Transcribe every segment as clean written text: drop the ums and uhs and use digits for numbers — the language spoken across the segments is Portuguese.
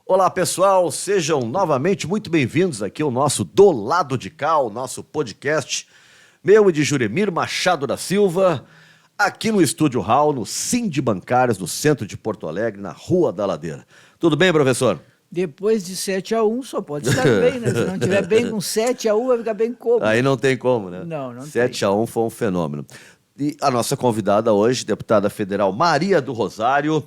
Olá, pessoal, sejam novamente muito bem-vindos aqui ao nosso Do Lado de Cá, o nosso podcast, meu e de Juremir Machado da Silva, aqui no Estúdio Hall, no Sim de Bancários, no centro de Porto Alegre, na Rua da Ladeira. Tudo bem, professor? Depois de 7-1 só pode estar bem, né? Se não estiver bem com 7-1, vai ficar bem como? Aí não tem como, né? Não 7-1 foi um fenômeno. E a nossa convidada hoje, deputada federal Maria do Rosário,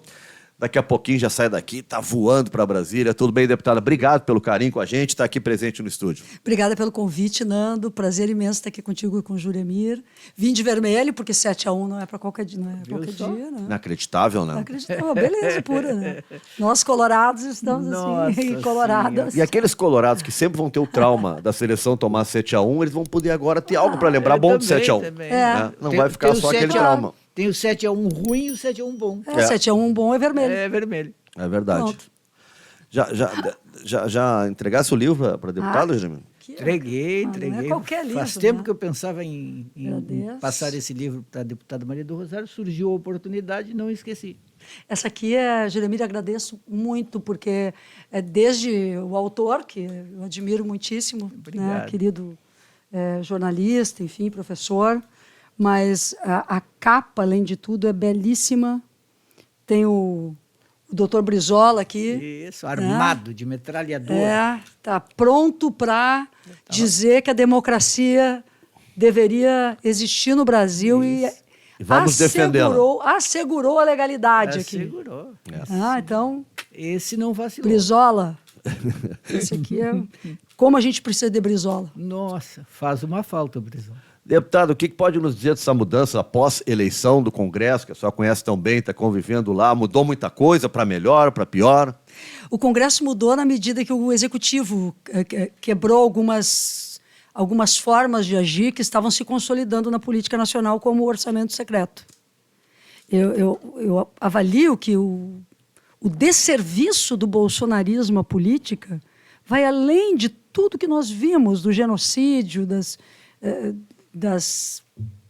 daqui a pouquinho já sai daqui, tá voando para Brasília. Tudo bem, deputada? Obrigado pelo carinho com a gente, tá aqui presente no estúdio. Obrigada pelo convite, Nando. Prazer imenso estar aqui contigo e com o Juremir. Vim de vermelho, porque 7-1 não é para qualquer dia, né? Inacreditável, né? Inacreditável, beleza pura, né? Nós, colorados, estamos assim, coloradas. E aqueles colorados que sempre vão ter o trauma da seleção tomar 7-1, eles vão poder agora ter algo para lembrar bom de 7-1. Né? Não vai ficar só aquele trauma. Tem o 7-1 ruim e o 7-1 bom. 7-1 bom é vermelho. É vermelho. É verdade. Já entregasse o livro para a deputada, Juremir? Entreguei. Não é qualquer livro, Faz tempo né? que eu pensava em passar esse livro para a deputada Maria do Rosário, surgiu a oportunidade e não esqueci. Essa aqui, Juremir, agradeço muito, porque é desde o autor, que eu admiro muitíssimo, né, querido jornalista, enfim, professor, mas a capa, além de tudo, é belíssima. Tem o doutor Brizola aqui. Isso, armado, de metralhadora. Está pronto para dizer que a democracia deveria existir no Brasil. E vamos defendê-la. Assegurou a legalidade aqui. Assegurou. Então, esse não vacilou. Brizola, esse aqui é... Como a gente precisa de Brizola. Nossa, faz uma falta o Brizola. Deputado, o que pode nos dizer dessa mudança após eleição do Congresso, que a senhora conhece tão bem, está convivendo lá? Mudou muita coisa para melhor, para pior? O Congresso mudou na medida que o Executivo quebrou algumas formas de agir que estavam se consolidando na política nacional, como o orçamento secreto. Eu avalio que o desserviço do bolsonarismo à política vai além de tudo que nós vimos, do genocídio,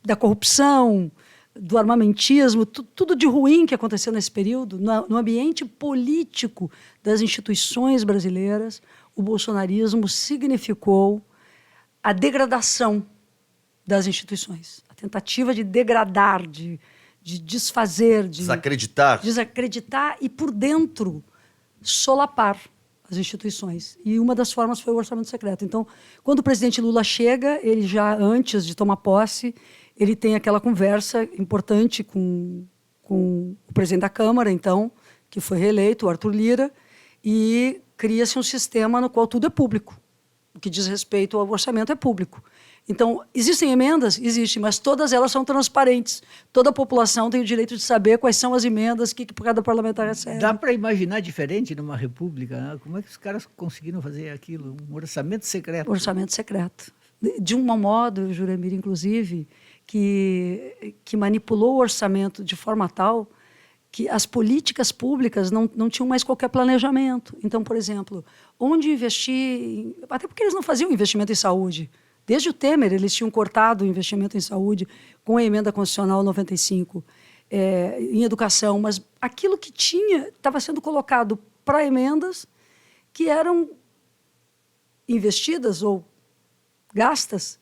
da corrupção, do armamentismo, tudo de ruim que aconteceu nesse período, no ambiente político das instituições brasileiras, o bolsonarismo significou a degradação das instituições, a tentativa de degradar, de desfazer, de desacreditar e, por dentro, solapar as instituições. E uma das formas foi o orçamento secreto. Então, quando o presidente Lula chega, ele já, antes de tomar posse, ele tem aquela conversa importante com o presidente da Câmara, então, que foi reeleito, o Arthur Lira, e cria-se um sistema no qual tudo é público. O que diz respeito ao orçamento é público. Então, existem emendas? Existem, mas todas elas são transparentes. Toda a população tem o direito de saber quais são as emendas que cada parlamentar recebe. Dá para imaginar diferente numa república, né? Como é que os caras conseguiram fazer aquilo? Um orçamento secreto. Orçamento secreto. De um modo, Juremir, inclusive, que manipulou o orçamento de forma tal que as políticas públicas não tinham mais qualquer planejamento. Então, por exemplo, onde investir... Até porque eles não faziam investimento em saúde. Desde o Temer, eles tinham cortado o investimento em saúde com a emenda constitucional 95, em educação, mas aquilo que tinha estava sendo colocado para emendas que eram investidas ou gastas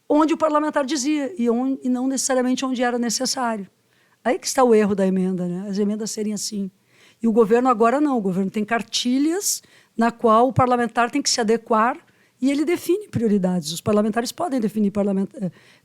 onde o parlamentar dizia e não necessariamente onde era necessário. Aí que está o erro da emenda, né? As emendas serem assim. E o governo agora não, o governo tem cartilhas na qual o parlamentar tem que se adequar e ele define prioridades. Os parlamentares podem definir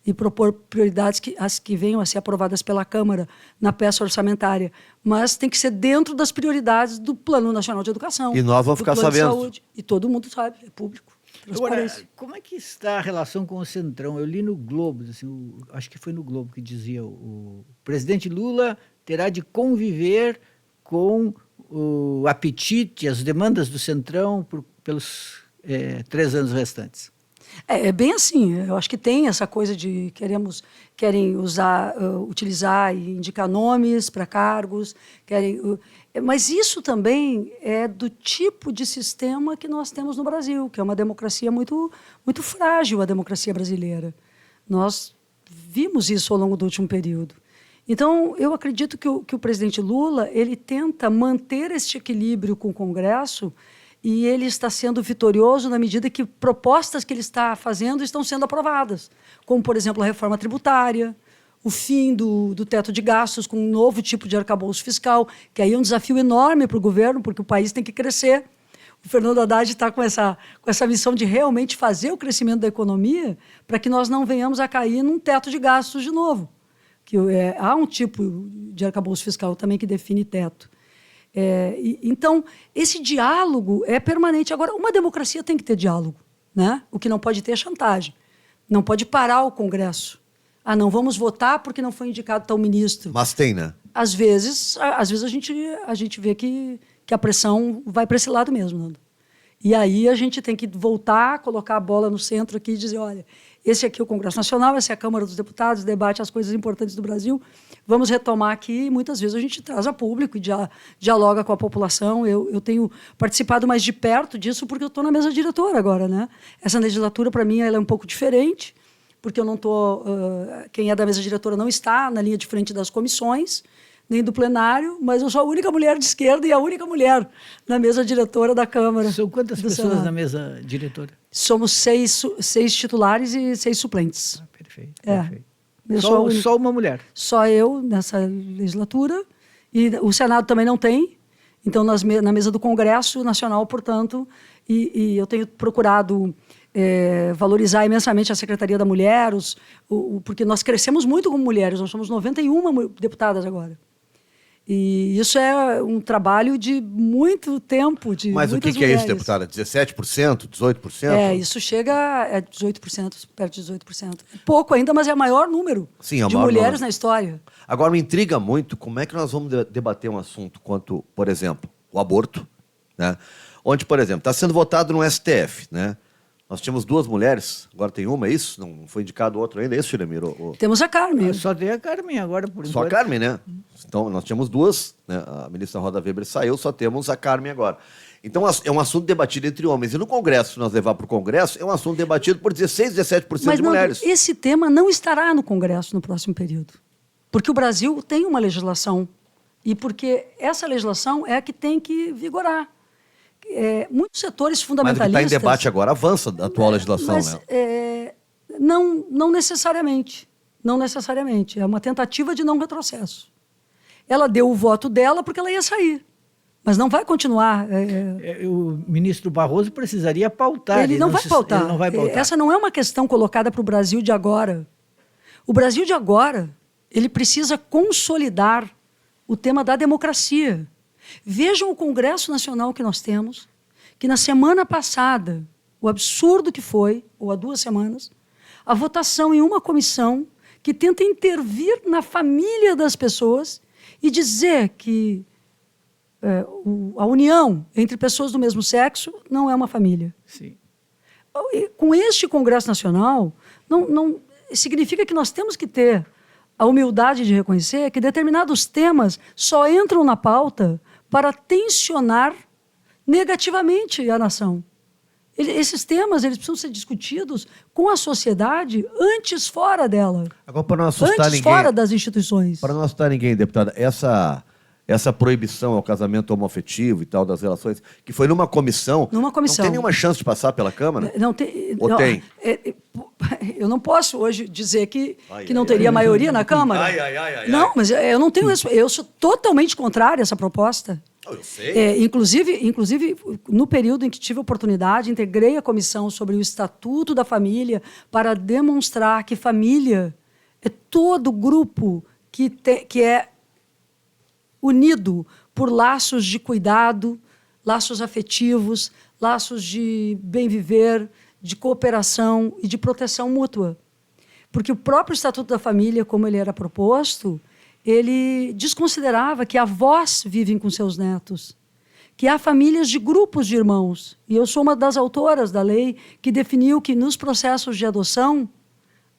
e propor prioridades as que venham a ser aprovadas pela Câmara na peça orçamentária, mas tem que ser dentro das prioridades do Plano Nacional de Educação. E nós vamos ficar sabendo. Saúde, e todo mundo sabe, é público. Agora, como é que está a relação com o Centrão? Eu li no Globo, assim, acho que foi no Globo que dizia o presidente Lula terá de conviver com o apetite, as demandas do Centrão pelos 3 anos restantes. É bem assim. Eu acho que tem essa coisa de querem utilizar e indicar nomes para cargos, mas isso também é do tipo de sistema que nós temos no Brasil, que é uma democracia muito, muito frágil, a democracia brasileira. Nós vimos isso ao longo do último período. Então, eu acredito que o presidente Lula ele tenta manter este equilíbrio com o Congresso e ele está sendo vitorioso na medida que propostas que ele está fazendo estão sendo aprovadas, como, por exemplo, a reforma tributária, o fim do teto de gastos com um novo tipo de arcabouço fiscal, que aí é um desafio enorme para o governo, porque o país tem que crescer. O Fernando Haddad está com essa missão de realmente fazer o crescimento da economia para que nós não venhamos a cair num teto de gastos de novo. Há um tipo de arcabouço fiscal também que define teto. Então, esse diálogo é permanente. Agora, uma democracia tem que ter diálogo, né? O que não pode ter é chantagem. Não pode parar o Congresso. Não vamos votar porque não foi indicado tal ministro. Mas tem, né? Às vezes a gente vê que a pressão vai para esse lado mesmo, Nando. E aí a gente tem que voltar, colocar a bola no centro aqui e dizer, olha, esse aqui é o Congresso Nacional, essa é a Câmara dos Deputados, debate as coisas importantes do Brasil, vamos retomar aqui, e muitas vezes a gente traz a público e dialoga com a população. Eu tenho participado mais de perto disso porque eu estou na mesa diretora agora, né? Essa legislatura, para mim, ela é um pouco diferente, porque eu não estou... quem é da mesa diretora não está na linha de frente das comissões, nem do plenário, mas eu sou a única mulher de esquerda e a única mulher na mesa diretora da Câmara. São quantas pessoas Senado. na mesa diretora? Somos seis titulares e 6 suplentes. Perfeito. Só uma mulher? Só eu nessa legislatura. E o Senado também não tem. Então, na mesa do Congresso Nacional, portanto, e eu tenho procurado valorizar imensamente a Secretaria da Mulher, porque nós crescemos muito como mulheres, nós somos 91 deputadas agora. E isso é um trabalho de muito tempo, de Mas o que mulheres. é isso, deputada? 17%? 18%? Isso chega a 18%, perto de 18%. Pouco ainda, mas é o maior número Sim, é o de maior mulheres número. na história. Agora, me intriga muito como é que nós vamos debater um assunto quanto, por exemplo, o aborto, né? Onde, por exemplo, está sendo votado no STF, né? Nós tínhamos 2 mulheres, agora tem uma, é isso? Não foi indicado outro ainda, é isso, Chiremir? Temos a Carmen. Só tem a Carmen agora, por Só a enquanto. Carmen, né? Então, nós tínhamos 2, né? A ministra Rosa Weber saiu, só temos a Carmen agora. Então, é um assunto debatido entre homens. E no Congresso, se nós levar para o Congresso, é um assunto debatido por 16, 17% Mas, de mulheres. Nando, esse tema não estará no Congresso no próximo período. Porque o Brasil tem uma legislação. E porque essa legislação é a que tem que vigorar. Muitos setores Mas o que fundamentalistas... está em debate agora avança da atual legislação, mas, né? não necessariamente. Não necessariamente. É uma tentativa de não retrocesso. Ela deu o voto dela porque ela ia sair. Mas não vai continuar. O ministro Barroso precisaria pautar. Ele não vai pautar. Ele não vai pautar. Essa não é uma questão colocada para o Brasil de agora. O Brasil de agora, ele precisa consolidar o tema da democracia. Vejam o Congresso Nacional que nós temos, que na semana passada, o absurdo que foi, ou há 2 semanas, a votação em uma comissão que tenta intervir na família das pessoas e dizer que a união entre pessoas do mesmo sexo não é uma família. Sim. Com este Congresso Nacional, não significa que nós temos que ter a humildade de reconhecer que determinados temas só entram na pauta para tensionar negativamente a nação. Esses temas eles precisam ser discutidos com a sociedade antes fora dela. Agora, para não assustar antes fora das instituições. Para não assustar ninguém, deputada, essa proibição ao casamento homoafetivo e tal, das relações, que foi numa comissão, não tem nenhuma chance de passar pela Câmara? Não tem. Ou tem? Eu não posso hoje dizer que não teria maioria na Câmara. Não, mas eu não tenho isso. Eu sou totalmente contrário a essa proposta. Eu sei. Inclusive, no período em que tive a oportunidade, integrei a comissão sobre o Estatuto da Família para demonstrar que família é todo grupo que é unido por laços de cuidado, laços afetivos, laços de bem-viver, de cooperação e de proteção mútua. Porque o próprio Estatuto da Família, como ele era proposto, ele desconsiderava que avós vivem com seus netos, que há famílias de grupos de irmãos. E eu sou uma das autoras da lei que definiu que nos processos de adoção,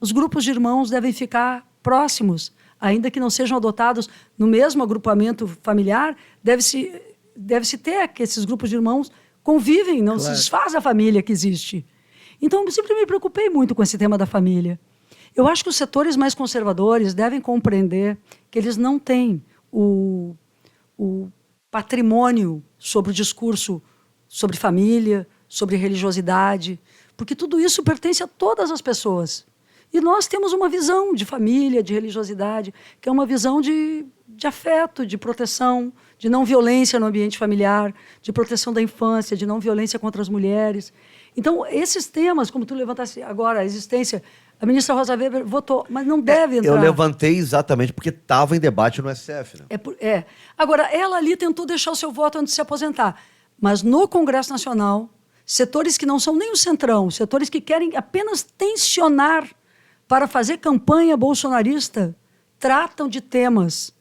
os grupos de irmãos devem ficar próximos, ainda que não sejam adotados no mesmo agrupamento familiar, deve-se ter que esses grupos de irmãos convivem, não se desfaz a família que existe. Então, eu sempre me preocupei muito com esse tema da família. Eu acho que os setores mais conservadores devem compreender que eles não têm o patrimônio sobre o discurso sobre família, sobre religiosidade, porque tudo isso pertence a todas as pessoas. E nós temos uma visão de família, de religiosidade, que é uma visão de afeto, de proteção, de não violência no ambiente familiar, de proteção da infância, de não violência contra as mulheres. Então, esses temas, como tu levantaste agora, a existência, a ministra Rosa Weber votou, mas não deve entrar. Eu levantei exatamente porque estava em debate no STF. Né? Agora, ela ali tentou deixar o seu voto antes de se aposentar, mas no Congresso Nacional, setores que não são nem o centrão, setores que querem apenas tensionar para fazer campanha bolsonarista, tratam de temas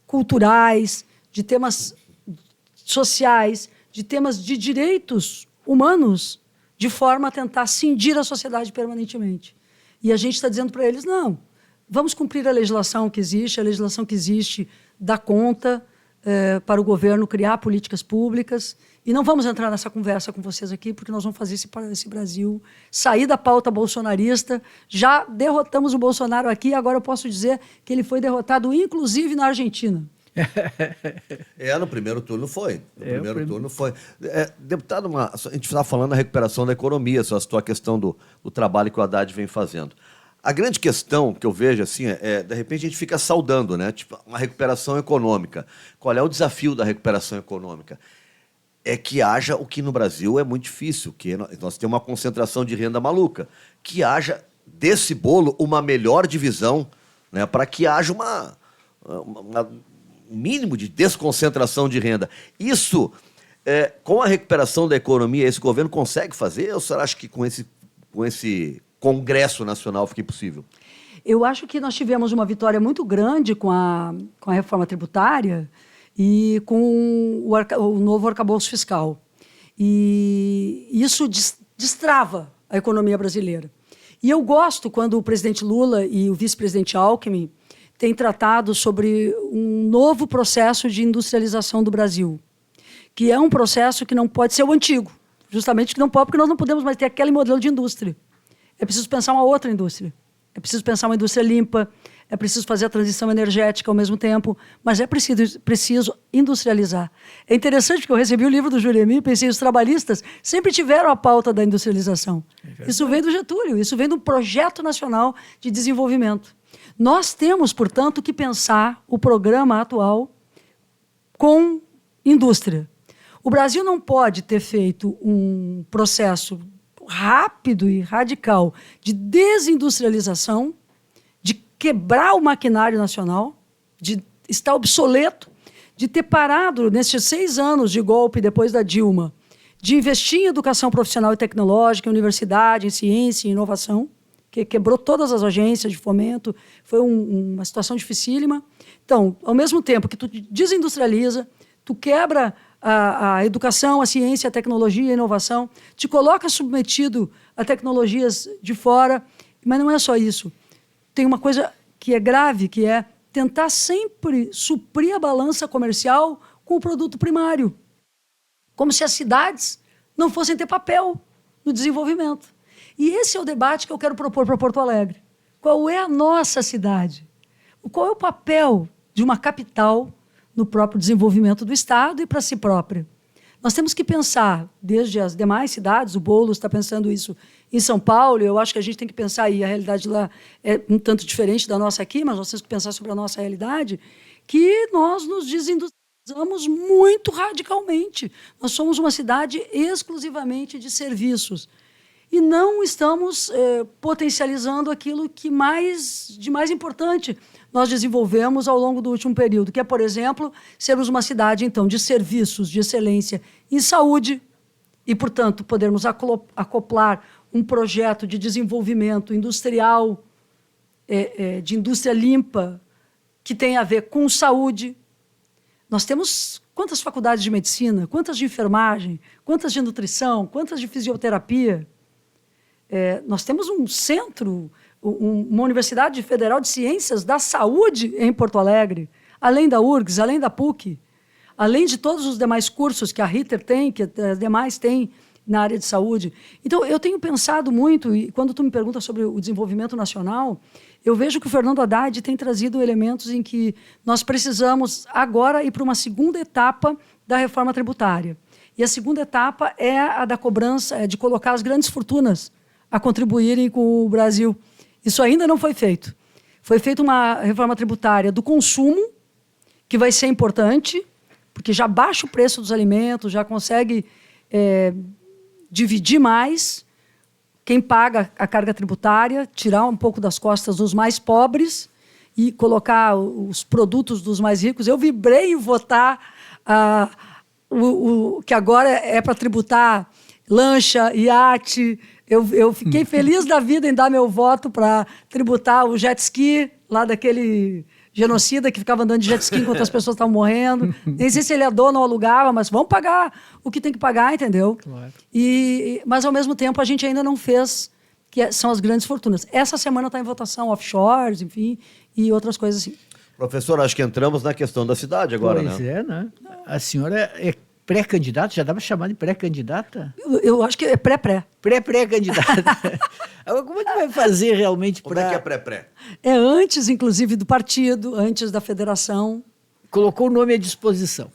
culturais, de temas sociais, de temas de direitos humanos, de forma a tentar cindir a sociedade permanentemente. E a gente está dizendo para eles, não, vamos cumprir a legislação que existe dá conta para o governo criar políticas públicas, e não vamos entrar nessa conversa com vocês aqui, porque nós vamos fazer esse Brasil sair da pauta bolsonarista. Já derrotamos o Bolsonaro aqui, agora eu posso dizer que ele foi derrotado, inclusive, na Argentina. No primeiro turno foi. Turno foi. Deputado, a gente está falando da recuperação da economia, só citou a questão do trabalho que o Haddad vem fazendo. A grande questão que eu vejo, assim, de repente a gente fica saudando, né? Tipo, uma recuperação econômica. Qual é o desafio da recuperação econômica? É que haja o que no Brasil é muito difícil, que nós temos uma concentração de renda maluca, que haja desse bolo uma melhor divisão, né, para que haja um mínimo de desconcentração de renda. Isso, com a recuperação da economia, esse governo consegue fazer? Ou você acha que com esse Congresso Nacional fica impossível? Eu acho que nós tivemos uma vitória muito grande com a reforma tributária e com o novo arcabouço fiscal. E isso destrava a economia brasileira. E eu gosto quando o presidente Lula e o vice-presidente Alckmin têm tratado sobre um novo processo de industrialização do Brasil, que é um processo que não pode ser o antigo, justamente que não pode, porque nós não podemos mais ter aquele modelo de indústria. É preciso pensar uma outra indústria. É preciso pensar uma indústria limpa, é preciso fazer a transição energética ao mesmo tempo, mas é preciso industrializar. É interessante porque eu recebi o livro do Juremir e pensei, os trabalhistas sempre tiveram a pauta da industrialização. Isso vem do Getúlio, isso vem do Projeto Nacional de Desenvolvimento. Nós temos, portanto, que pensar o programa atual com indústria. O Brasil não pode ter feito um processo rápido e radical de desindustrialização, de quebrar o maquinário nacional, de estar obsoleto, de ter parado nesses 6 anos de golpe depois da Dilma, de investir em educação profissional e tecnológica, em universidade, em ciência, em inovação, que quebrou todas as agências de fomento, foi uma situação dificílima. Então, ao mesmo tempo que tu desindustrializa, tu quebra a educação, a ciência, a tecnologia, a inovação, te coloca submetido a tecnologias de fora, mas não é só isso. Tem uma coisa que é grave, que é tentar sempre suprir a balança comercial com o produto primário, como se as cidades não fossem ter papel no desenvolvimento. E esse é o debate que eu quero propor para Porto Alegre. Qual é a nossa cidade? Qual é o papel de uma capital no próprio desenvolvimento do Estado e para si própria? Nós temos que pensar, desde as demais cidades, o Boulos está pensando isso em São Paulo, eu acho que a gente tem que pensar, e a realidade lá é um tanto diferente da nossa aqui, mas nós temos que pensar sobre a nossa realidade, que nós nos desindustrializamos muito radicalmente. Nós somos uma cidade exclusivamente de serviços. E não estamos potencializando aquilo que de mais importante nós desenvolvemos ao longo do último período, que é, por exemplo, sermos uma cidade, então, de serviços de excelência em saúde e, portanto, podermos acoplar um projeto de desenvolvimento industrial, de indústria limpa, que tem a ver com saúde. Nós temos quantas faculdades de medicina, quantas de enfermagem, quantas de nutrição, quantas de fisioterapia. Nós temos um centro, uma Universidade Federal de Ciências da Saúde em Porto Alegre, além da URGS, além da PUC, além de todos os demais cursos que a Ritter tem, que as demais têm na área de saúde. Então, eu tenho pensado muito, e quando tu me pergunta sobre o desenvolvimento nacional, eu vejo que o Fernando Haddad tem trazido elementos em que nós precisamos agora ir para uma segunda etapa da reforma tributária. E a segunda etapa é a da cobrança, de colocar as grandes fortunas a contribuírem com o Brasil. Isso ainda não foi feito. Foi feita uma reforma tributária do consumo, que vai ser importante, porque já baixa o preço dos alimentos, já consegue dividir mais quem paga a carga tributária, tirar um pouco das costas dos mais pobres e colocar os produtos dos mais ricos. Eu vibrei em votar que agora é para tributar lancha, iate. Eu fiquei feliz da vida em dar meu voto para tributar o jet ski lá daquele genocida que ficava andando de jet ski enquanto as pessoas estavam morrendo. Nem sei se ele é dono ou alugava, mas vamos pagar o que tem que pagar, entendeu? Claro. Mas, ao mesmo tempo, a gente ainda não fez, são as grandes fortunas. Essa semana está em votação offshores, enfim, e outras coisas assim. Professor, acho que entramos na questão da cidade agora, Pois né? é, né? A senhora é pré-candidata? Já dá para chamar de pré-candidata? Eu acho que é pré-pré. Pré-pré-candidata. Agora, como é que vai fazer realmente Como é que é para... pré-pré? É antes, inclusive, do partido, antes da federação. Colocou o nome à disposição.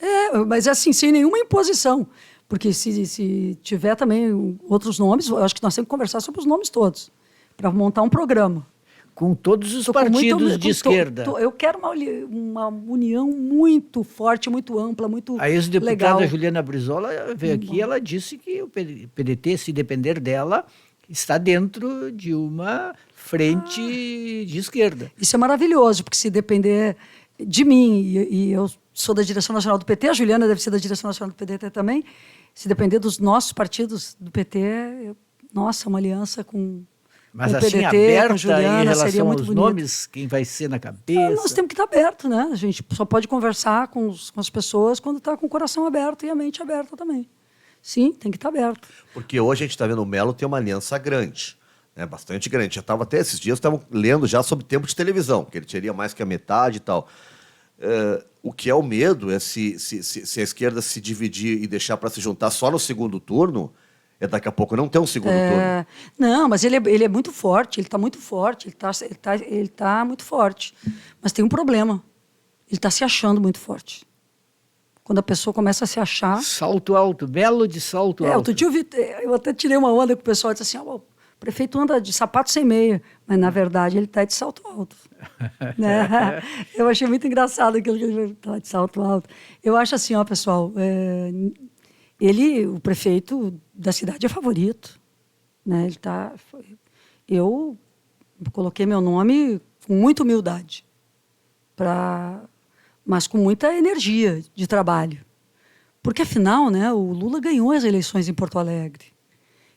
Mas assim, sem nenhuma imposição. Porque se tiver também outros nomes, eu acho que nós temos que conversar sobre os nomes todos, para montar um programa. Com todos os Tô com partidos de esquerda. Eu quero uma união muito forte, muito ampla, muito A ex-deputada legal. Juliana Brizola veio aqui e ela disse que o PDT, se depender dela, está dentro de uma frente de esquerda. Isso é maravilhoso, porque se depender de mim, e eu sou da direção nacional do PT, a Juliana deve ser da direção nacional do PDT também, se depender dos nossos partidos do PT, nossa, uma aliança com... Mas com o assim, PDT, aberta com Juliana, em seria relação muito aos bonito. nomes, quem vai ser na cabeça. Nós temos que estar aberto, né? A gente só pode conversar com as pessoas quando está com o coração aberto e a mente aberta também. Sim, tem que estar aberto. Porque hoje a gente está vendo o Melo ter uma aliança grande, né? Bastante grande. Já estava até esses dias, estavam lendo já sobre tempo de televisão, que ele teria mais que a metade e tal. O que é o medo é se a esquerda se dividir e deixar para se juntar só no segundo turno, daqui a pouco não ter um segundo turno. Não, mas ele é muito forte, ele está muito forte, ele tá muito forte. Mas tem um problema, ele está se achando muito forte. Quando a pessoa começa a se achar... Salto alto, belo de salto alto. Outro dia eu até tirei uma onda com o pessoal, disse assim, o prefeito anda de sapato sem meia, mas na verdade ele está de salto alto. Né? Eu achei muito engraçado aquilo que ele está de salto alto. Eu acho assim, pessoal, o prefeito da cidade é favorito, né? Eu coloquei meu nome com muita humildade, mas com muita energia de trabalho. Porque, afinal, né, o Lula ganhou as eleições em Porto Alegre.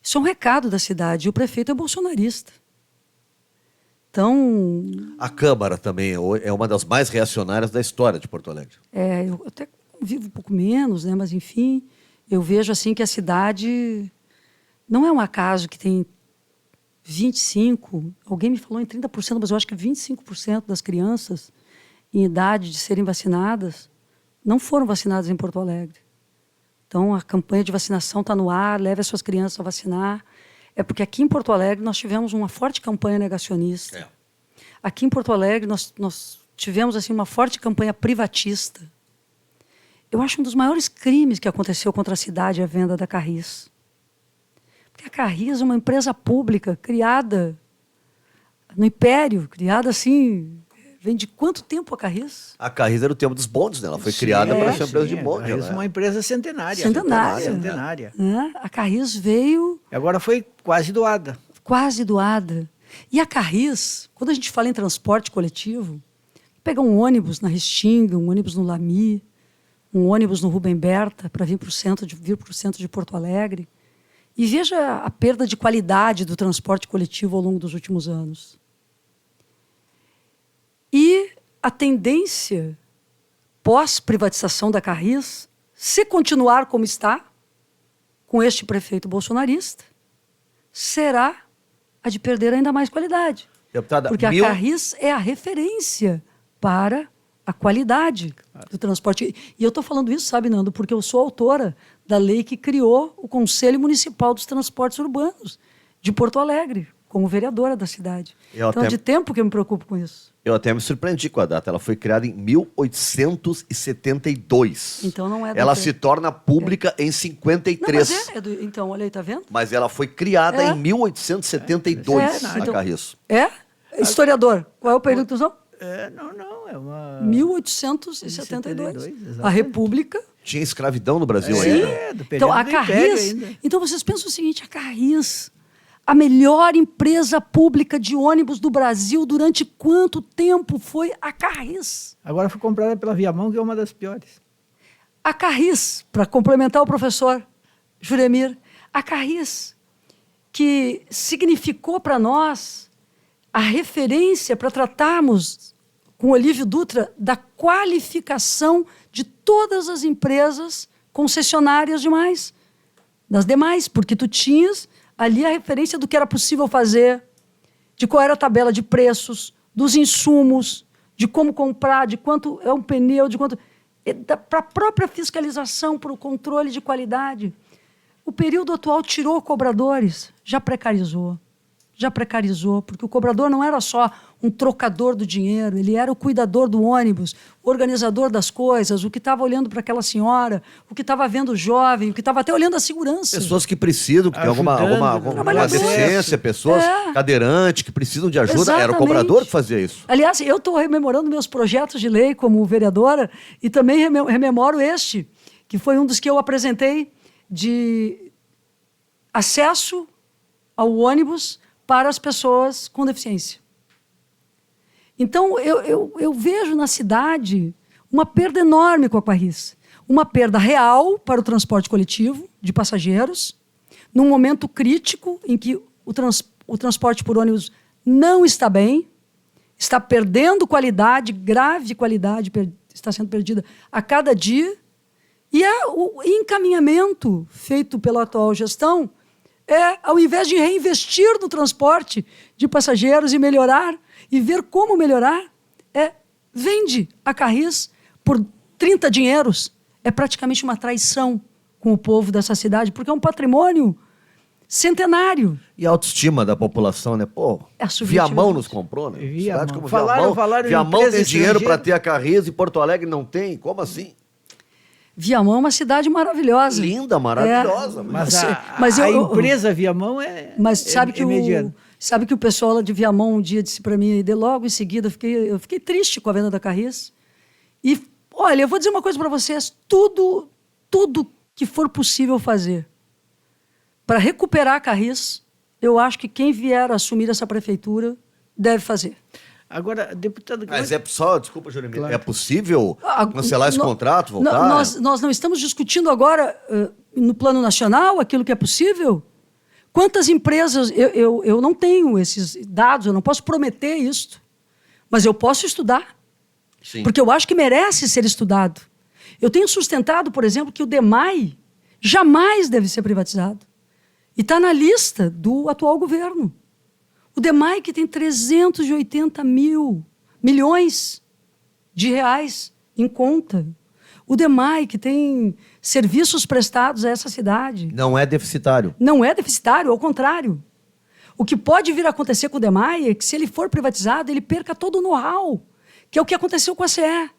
Isso é um recado da cidade, e o prefeito é bolsonarista. Então... A Câmara também é uma das mais reacionárias da história de Porto Alegre. Eu até convivo um pouco menos, né, mas, enfim... Eu vejo assim que a cidade não é um acaso que tem 25%, alguém me falou em 30%, mas eu acho que 25% das crianças em idade de serem vacinadas não foram vacinadas em Porto Alegre. Então, a campanha de vacinação está no ar, leve as suas crianças a vacinar. É porque aqui em Porto Alegre nós tivemos uma forte campanha negacionista. Aqui em Porto Alegre nós tivemos assim, uma forte campanha privatista. Eu acho um dos maiores crimes que aconteceu contra a cidade a venda da Carris. Porque a Carris é uma empresa pública criada no Império, criada assim... Vem de quanto tempo a Carris? A Carris era o tempo dos bondes, né? Ela foi criada para ser uma empresa de bonde. A Carris é uma empresa centenária. Centenária. Né? A Carris veio... Agora foi quase doada. Quase doada. E a Carris, quando a gente fala em transporte coletivo, pega um ônibus na Restinga, um ônibus no Lamy, um ônibus no Rubem Berta para vir para o centro de Porto Alegre, e veja a perda de qualidade do transporte coletivo ao longo dos últimos anos. E a tendência pós-privatização da Carris, se continuar como está, com este prefeito bolsonarista, será a de perder ainda mais qualidade. Deputada, porque a Carris é a referência para a qualidade do transporte. E eu estou falando isso, sabe, Nando, porque eu sou autora da lei que criou o Conselho Municipal dos Transportes Urbanos de Porto Alegre, como vereadora da cidade. Então, de tempo que eu me preocupo com isso. Eu até me surpreendi com a data. Ela foi criada em 1872. Então não é do Ela tempo. se torna pública em Não, 53. mas então, olha aí, tá vendo? Mas ela foi criada em 1872, a então, Carriço. Historiador, qual é o período que tu usou? Não, é uma... 1872. exatamente. A República. Tinha escravidão no Brasil Sim. ainda. do período Então, a do Império Carris. ainda. Então, vocês pensam o seguinte: a Carris, a melhor empresa pública de ônibus do Brasil, durante quanto tempo foi a Carris? Agora foi comprada pela Viamão, que é uma das piores. A Carris, para complementar o professor Juremir, a Carris, que significou para nós a referência para tratarmos com Olívio Dutra da qualificação de todas as empresas concessionárias das demais, porque tu tinhas ali a referência do que era possível fazer, de qual era a tabela de preços, dos insumos, de como comprar, de quanto é um pneu, de quanto... Para a própria fiscalização, para o controle de qualidade. O período atual tirou cobradores, já precarizou, porque o cobrador não era só um trocador do dinheiro, ele era o cuidador do ônibus, o organizador das coisas, o que estava olhando para aquela senhora, o que estava vendo o jovem, o que estava até olhando a segurança. Pessoas que precisam, que têm alguma deficiência, pessoas cadeirantes que precisam de ajuda. Exatamente. Era o cobrador que fazia isso. Aliás, eu estou rememorando meus projetos de lei como vereadora e também rememoro este, que foi um dos que eu apresentei, de acesso ao ônibus para as pessoas com deficiência. Então, eu vejo na cidade uma perda enorme com a Carris. Uma perda real para o transporte coletivo de passageiros, num momento crítico em que o transporte por ônibus não está bem, está perdendo qualidade, grave qualidade está sendo perdida a cada dia, e o encaminhamento feito pela atual gestão ao invés de reinvestir no transporte de passageiros e melhorar, e ver como melhorar, vende a Carris por 30 dinheiros. É praticamente uma traição com o povo dessa cidade, porque é um patrimônio centenário. E a autoestima da população, né? Pô, Viamão nos comprou, né? Viamão. Cidade como Falaram Viamão tem dinheiro para estrangeira. ter a Carris e Porto Alegre não tem? Como assim? Viamão é uma cidade maravilhosa. Linda, maravilhosa. Mas Mas a eu- empresa Viamão é Mas sabe que mediana. sabe que o pessoal lá de Viamão um dia disse para mim, e logo em seguida eu fiquei triste com a venda da Carris. E, olha, eu vou dizer uma coisa para vocês, tudo que for possível fazer para recuperar a Carris, eu acho que quem vier assumir essa prefeitura deve fazer. Agora, deputado... Mas é só, desculpa, Juremir, Claro. é possível cancelar esse contrato, voltar? Nós não estamos discutindo agora, no plano nacional, aquilo que é possível? Quantas empresas... Eu não tenho esses dados, eu não posso prometer isto, mas eu posso estudar, Sim. porque eu acho que merece ser estudado. Eu tenho sustentado, por exemplo, que o DEMAI jamais deve ser privatizado. E está na lista do atual governo. O DEMAI, que tem 380 milhões de reais em conta. O DEMAI, que tem serviços prestados a essa cidade. Não é deficitário. Não é deficitário, ao contrário. O que pode vir a acontecer com o DEMAI é que, se ele for privatizado, ele perca todo o know-how, que é o que aconteceu com a CE.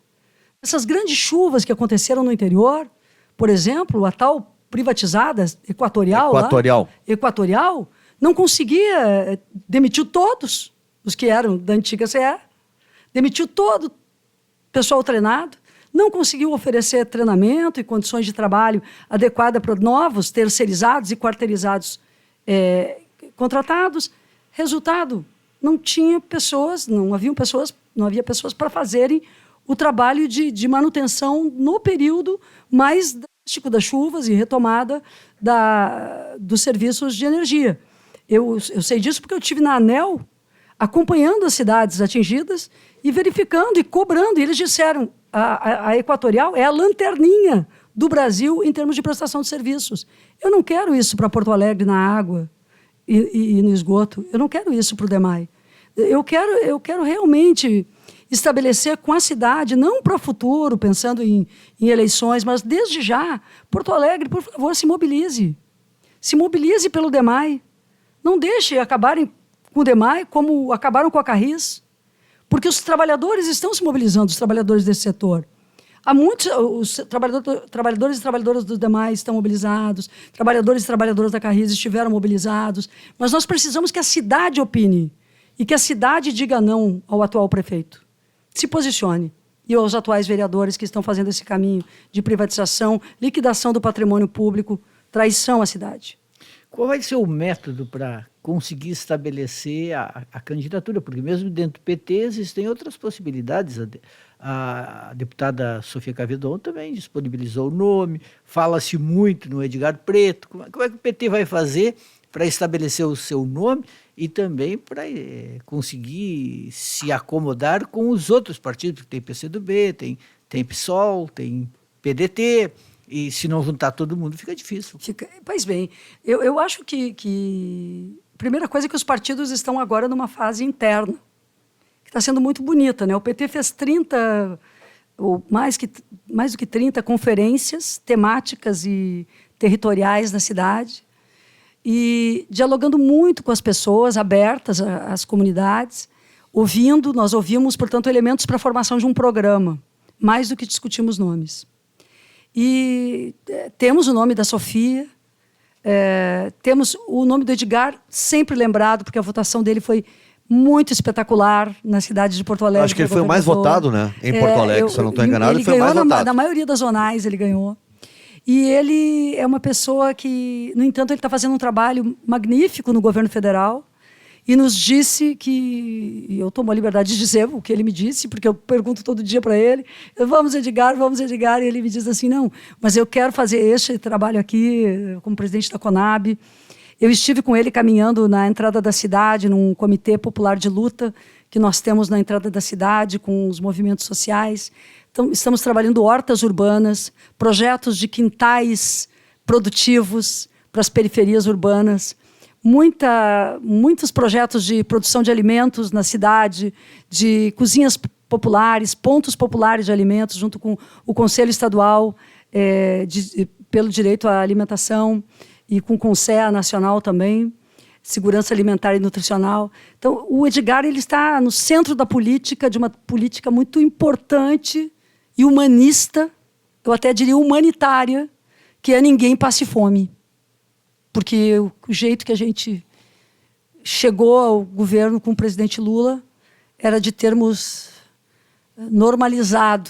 Essas grandes chuvas que aconteceram no interior, por exemplo, a tal privatizada Equatorial, não conseguia, demitiu todos os que eram da antiga CE, demitiu todo o pessoal treinado, não conseguiu oferecer treinamento e condições de trabalho adequadas para novos terceirizados e quarteirizados contratados. Resultado, não havia pessoas para fazerem o trabalho de manutenção no período mais drástico das chuvas e retomada dos serviços de energia. Eu sei disso porque eu estive na ANEEL, acompanhando as cidades atingidas e verificando e cobrando. E eles disseram, a Equatorial é a lanterninha do Brasil em termos de prestação de serviços. Eu não quero isso para Porto Alegre na água e no esgoto. Eu não quero isso para o DEMAI. Eu quero realmente... estabelecer com a cidade, não para o futuro, pensando em eleições, mas desde já, Porto Alegre, por favor, se mobilize. Se mobilize pelo DEMAI. Não deixe acabarem com o DEMAI como acabaram com a Carris, porque os trabalhadores estão se mobilizando, os trabalhadores desse setor. Há muitos, os trabalhadores e trabalhadoras do DEMAI estão mobilizados, trabalhadores e trabalhadoras da Carris estiveram mobilizados, mas nós precisamos que a cidade opine e que a cidade diga não ao atual prefeito. Se posicione. E aos atuais vereadores que estão fazendo esse caminho de privatização, liquidação do patrimônio público, traição à cidade. Qual vai ser o método para conseguir estabelecer a candidatura? Porque mesmo dentro do PT existem outras possibilidades. A deputada Sofia Cavedon também disponibilizou o nome, fala-se muito no Edgar Preto. Como é que o PT vai fazer para estabelecer o seu nome e também para conseguir se acomodar com os outros partidos? Porque tem PCdoB, tem PSOL, tem PDT... E se não juntar todo mundo, fica difícil. Pois bem, eu acho que a primeira coisa é que os partidos estão agora numa fase interna, que está sendo muito bonita, né? O PT fez 30, ou mais do que 30 conferências temáticas e territoriais na cidade, e dialogando muito com as pessoas, abertas às comunidades, nós ouvimos, portanto, elementos para a formação de um programa, mais do que discutimos nomes. E temos o nome da Sofia, temos o nome do Edgar, sempre lembrado, porque a votação dele foi muito espetacular na cidade de Porto Alegre. Acho que ele foi o mais votado, né? Em Porto Alegre, se eu não estou enganado, ele foi o mais votado. Na maioria das zonais ele ganhou. E ele é uma pessoa que, no entanto, ele está fazendo um trabalho magnífico no governo federal, e nos disse que, e eu tomo a liberdade de dizer o que ele me disse, porque eu pergunto todo dia para ele, vamos Edgar, e ele me diz assim, não, mas eu quero fazer este trabalho aqui como presidente da Conab. Eu estive com ele caminhando na entrada da cidade, num comitê popular de luta que nós temos na entrada da cidade, com os movimentos sociais. Então, estamos trabalhando hortas urbanas, projetos de quintais produtivos para as periferias urbanas, muitos projetos de produção de alimentos na cidade, de cozinhas populares, pontos populares de alimentos, junto com o Conselho Estadual pelo Direito à Alimentação e com o CONSEA Nacional também, Segurança Alimentar e Nutricional. Então, o Edgar ele está no centro da política, de uma política muito importante e humanista, eu até diria humanitária, que é ninguém passe fome. Porque o jeito que a gente chegou ao governo com o presidente Lula era de termos normalizado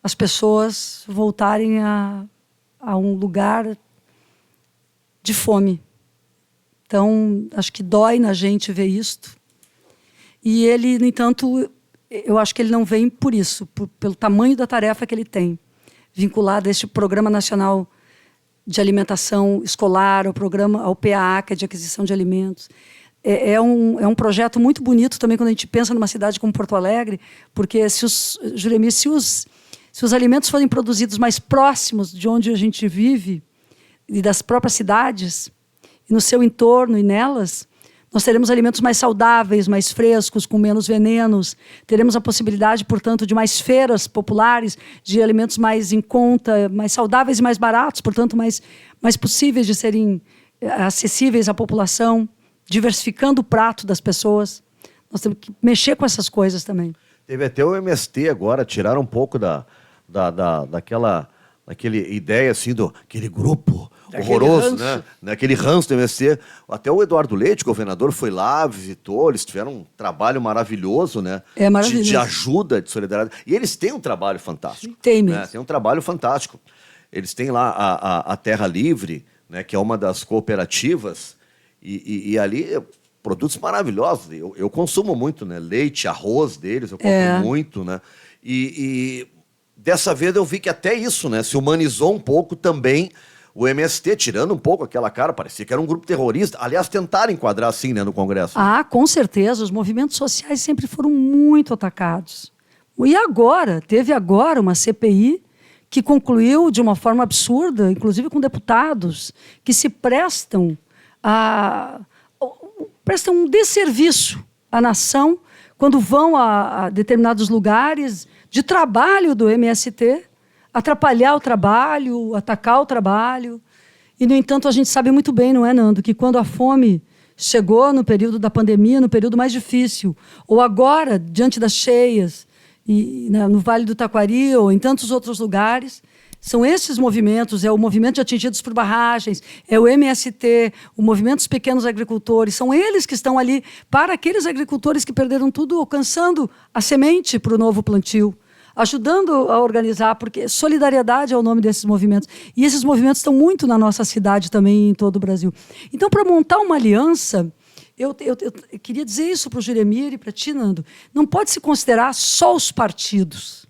as pessoas voltarem a um lugar de fome. Então, acho que dói na gente ver isto. E ele, no entanto, eu acho que ele não vem por isso, pelo tamanho da tarefa que ele tem, vinculada a este Programa Nacional de Alimentação Escolar, ao PAA, que é de aquisição de alimentos. É um projeto muito bonito também quando a gente pensa numa cidade como Porto Alegre, porque, Juremir, se os alimentos forem produzidos mais próximos de onde a gente vive e das próprias cidades, e no seu entorno e nelas, nós teremos alimentos mais saudáveis, mais frescos, com menos venenos. Teremos a possibilidade, portanto, de mais feiras populares, de alimentos mais em conta, mais saudáveis e mais baratos, portanto, mais possíveis de serem acessíveis à população, diversificando o prato das pessoas. Nós temos que mexer com essas coisas também. Teve até o MST agora, tiraram um pouco daquela ideia assim, aquele grupo horroroso, né? Aquele ranço do MST. Até o Eduardo Leite, governador, foi lá, visitou, eles tiveram um trabalho maravilhoso, né? Maravilhoso. De ajuda, de solidariedade. E eles têm um trabalho fantástico. Tem mesmo. Né? Tem um trabalho fantástico. Eles têm lá a Terra Livre, né? Que é uma das cooperativas, e ali produtos maravilhosos. Eu consumo muito, né? Leite, arroz deles, eu compro muito, né? E dessa vez eu vi que até isso, né? Se humanizou um pouco também o MST, tirando um pouco aquela cara, parecia que era um grupo terrorista. Aliás, tentaram enquadrar assim, né, no Congresso. Ah, com certeza. Os movimentos sociais sempre foram muito atacados. E teve agora uma CPI que concluiu de uma forma absurda, inclusive com deputados, que se prestam um desserviço à nação quando vão a determinados lugares de trabalho do MST, atrapalhar o trabalho, atacar o trabalho. E, no entanto, a gente sabe muito bem, não é, Nando, que quando a fome chegou no período da pandemia, no período mais difícil, ou agora, diante das cheias, no Vale do Taquari ou em tantos outros lugares, são esses movimentos, é o movimento de atingidos por barragens, é o MST, o movimento dos pequenos agricultores, são eles que estão ali para aqueles agricultores que perderam tudo, alcançando a semente para o novo plantio, ajudando a organizar, porque solidariedade é o nome desses movimentos. E esses movimentos estão muito na nossa cidade também, em todo o Brasil. Então, para montar uma aliança, eu queria dizer isso para o Juremir e para ti, Nando, não pode se considerar só os partidos.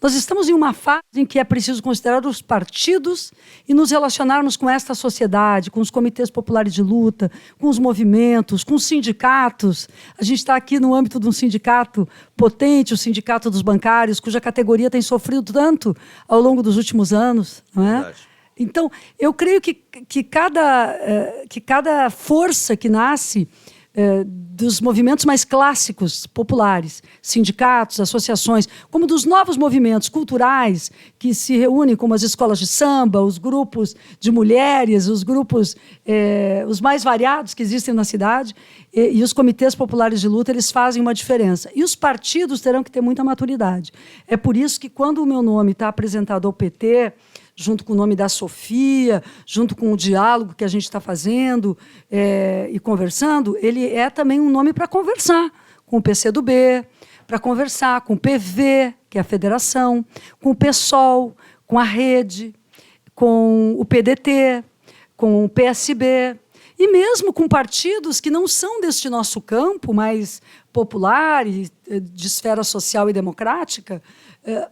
Nós estamos em uma fase em que é preciso considerar os partidos e nos relacionarmos com esta sociedade, com os comitês populares de luta, com os movimentos, com os sindicatos. A gente está aqui no âmbito de um sindicato potente, o Sindicato dos Bancários, cuja categoria tem sofrido tanto ao longo dos últimos anos. Não é? Verdade. Então, eu creio que cada força que nasce dos movimentos mais clássicos, populares, sindicatos, associações, como dos novos movimentos culturais que se reúnem, como as escolas de samba, os grupos de mulheres, os grupos os mais variados que existem na cidade, e os comitês populares de luta, eles fazem uma diferença. E os partidos terão que ter muita maturidade. É por isso que, quando o meu nome está apresentado ao PT, junto com o nome da Sofia, junto com o diálogo que a gente está fazendo e conversando, ele é também um nome para conversar com o PCdoB, para conversar com o PV, que é a federação, com o PSOL, com a Rede, com o PDT, com o PSB, e mesmo com partidos que não são deste nosso campo mais popular e de esfera social e democrática,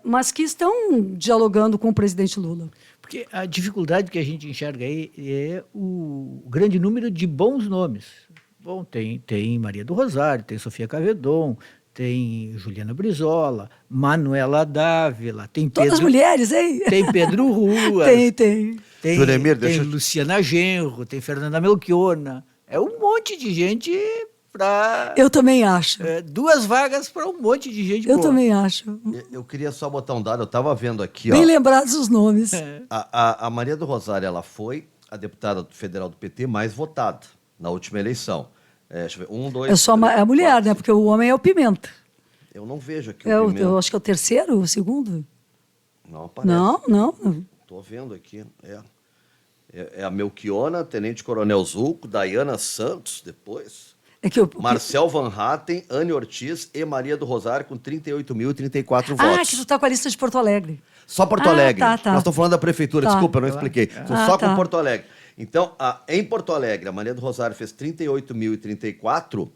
mas que estão dialogando com o presidente Lula. Porque a dificuldade que a gente enxerga aí é o grande número de bons nomes. Bom, tem Maria do Rosário, tem Sofia Cavedon, tem Juliana Brizola, Manuela Dávila, tem Pedro... Todas mulheres, hein? Tem Pedro Ruas. Tem. Juremir, tem Luciana Genro, tem Fernanda Melchiona. É um monte de gente para... Eu também acho. 2 vagas para um monte de gente Eu boa. também acho. Eu queria só botar um dado, eu estava vendo aqui. Bem ó, lembrados os nomes. a Maria do Rosário, ela foi a deputada federal do PT mais votada na última eleição. Deixa eu ver, 1, 2, É só a mulher, 4, né? Porque o homem é o Pimenta. Eu não vejo aqui Eu o Pimenta. acho que é o terceiro, o segundo. Não aparece. Não. Estou vendo aqui. É a Melchiona, Tenente Coronel Zulco, Dayana Santos, depois. É que Marcel Van Hatten, Anne Ortiz e Maria do Rosário com 38.034 votos. Ah, que tu tá com a lista de Porto Alegre. Só Porto Alegre. Tá. Nós estamos falando da prefeitura, Tá. desculpa, eu não expliquei. Só com tá. Porto Alegre. Então, em Porto Alegre, a Maria do Rosário fez 38.034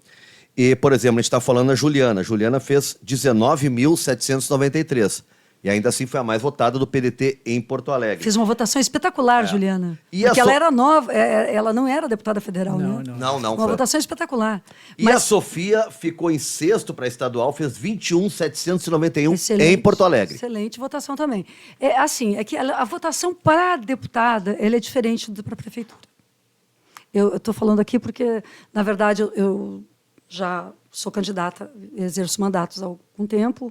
e, por exemplo, a gente está falando da Juliana. A Juliana fez 19.793. E ainda assim foi a mais votada do PDT em Porto Alegre. Fiz uma votação espetacular, Juliana. E porque a ela era nova, ela não era deputada federal, né? Não, Uma foi. votação espetacular. E a Sofia ficou em sexto para estadual, fez 21.791 em Porto Alegre. Excelente votação também. É que a votação para deputada ela é diferente para a prefeitura. Eu estou falando aqui porque, na verdade, eu já sou candidata, exerço mandatos há algum tempo,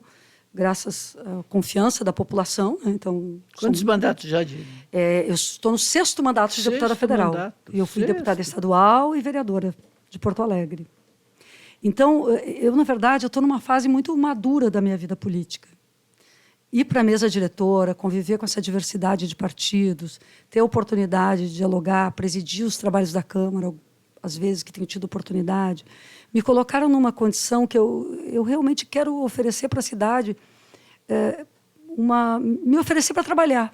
graças à confiança da população. Né? Então, Quantos mandatos já eu estou no 6º mandato de deputada federal. E eu fui deputada estadual e vereadora de Porto Alegre. Então, na verdade, estou numa fase muito madura da minha vida política. Ir para a mesa diretora, conviver com essa diversidade de partidos, ter a oportunidade de dialogar, presidir os trabalhos da Câmara, às vezes que tenho tido oportunidade, me colocaram numa condição que eu realmente quero oferecer para a cidade, me oferecer para trabalhar.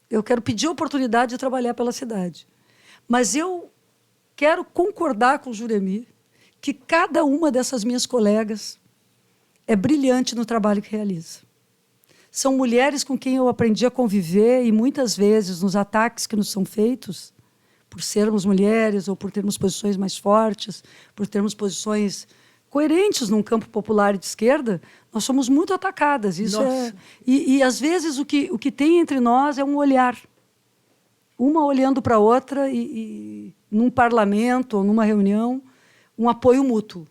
Eu quero pedir a oportunidade de trabalhar pela cidade. Mas eu quero concordar com o Juremir que cada uma dessas minhas colegas é brilhante no trabalho que realiza. São mulheres com quem eu aprendi a conviver e, muitas vezes, nos ataques que nos são feitos, por sermos mulheres ou por termos posições mais fortes, por termos posições coerentes num campo popular e de esquerda, nós somos muito atacadas. Isso e, às vezes, o que tem entre nós é um olhar. Uma olhando para a outra e num parlamento ou numa reunião, um apoio mútuo.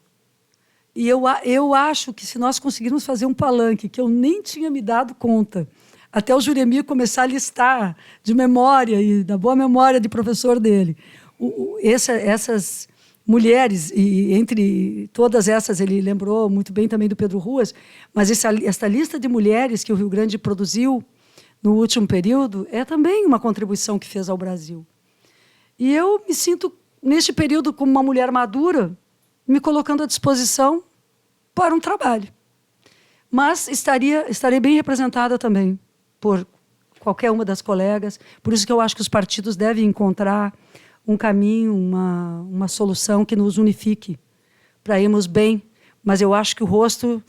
E eu acho que se nós conseguirmos fazer um palanque, que eu nem tinha me dado conta, até o Juremir começar a listar de memória, e da boa memória de professor dele, essas mulheres, e entre todas essas ele lembrou muito bem também do Pedro Ruas, mas essa lista de mulheres que o Rio Grande produziu no último período é também uma contribuição que fez ao Brasil. E eu me sinto, neste período, como uma mulher madura, me colocando à disposição para um trabalho. Mas estarei bem representada também por qualquer uma das colegas. Por isso que eu acho que os partidos devem encontrar um caminho, uma solução que nos unifique para irmos bem. Mas eu acho que o rosto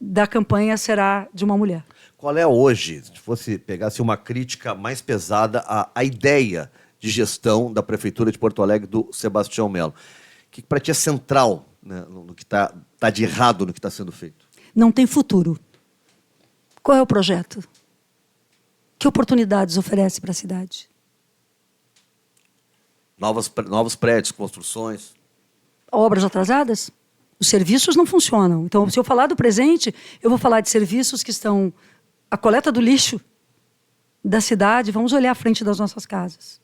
da campanha será de uma mulher. Qual é hoje, se pegasse uma crítica mais pesada à ideia de gestão da Prefeitura de Porto Alegre do Sebastião Melo? O que para ti é central, né, no que tá de errado no que está sendo feito? Não tem futuro. Qual é o projeto? Que oportunidades oferece para a cidade? Novos prédios, construções. Obras atrasadas? Os serviços não funcionam. Então, se eu falar do presente, eu vou falar de serviços que estão... A coleta do lixo da cidade, vamos olhar à frente das nossas casas.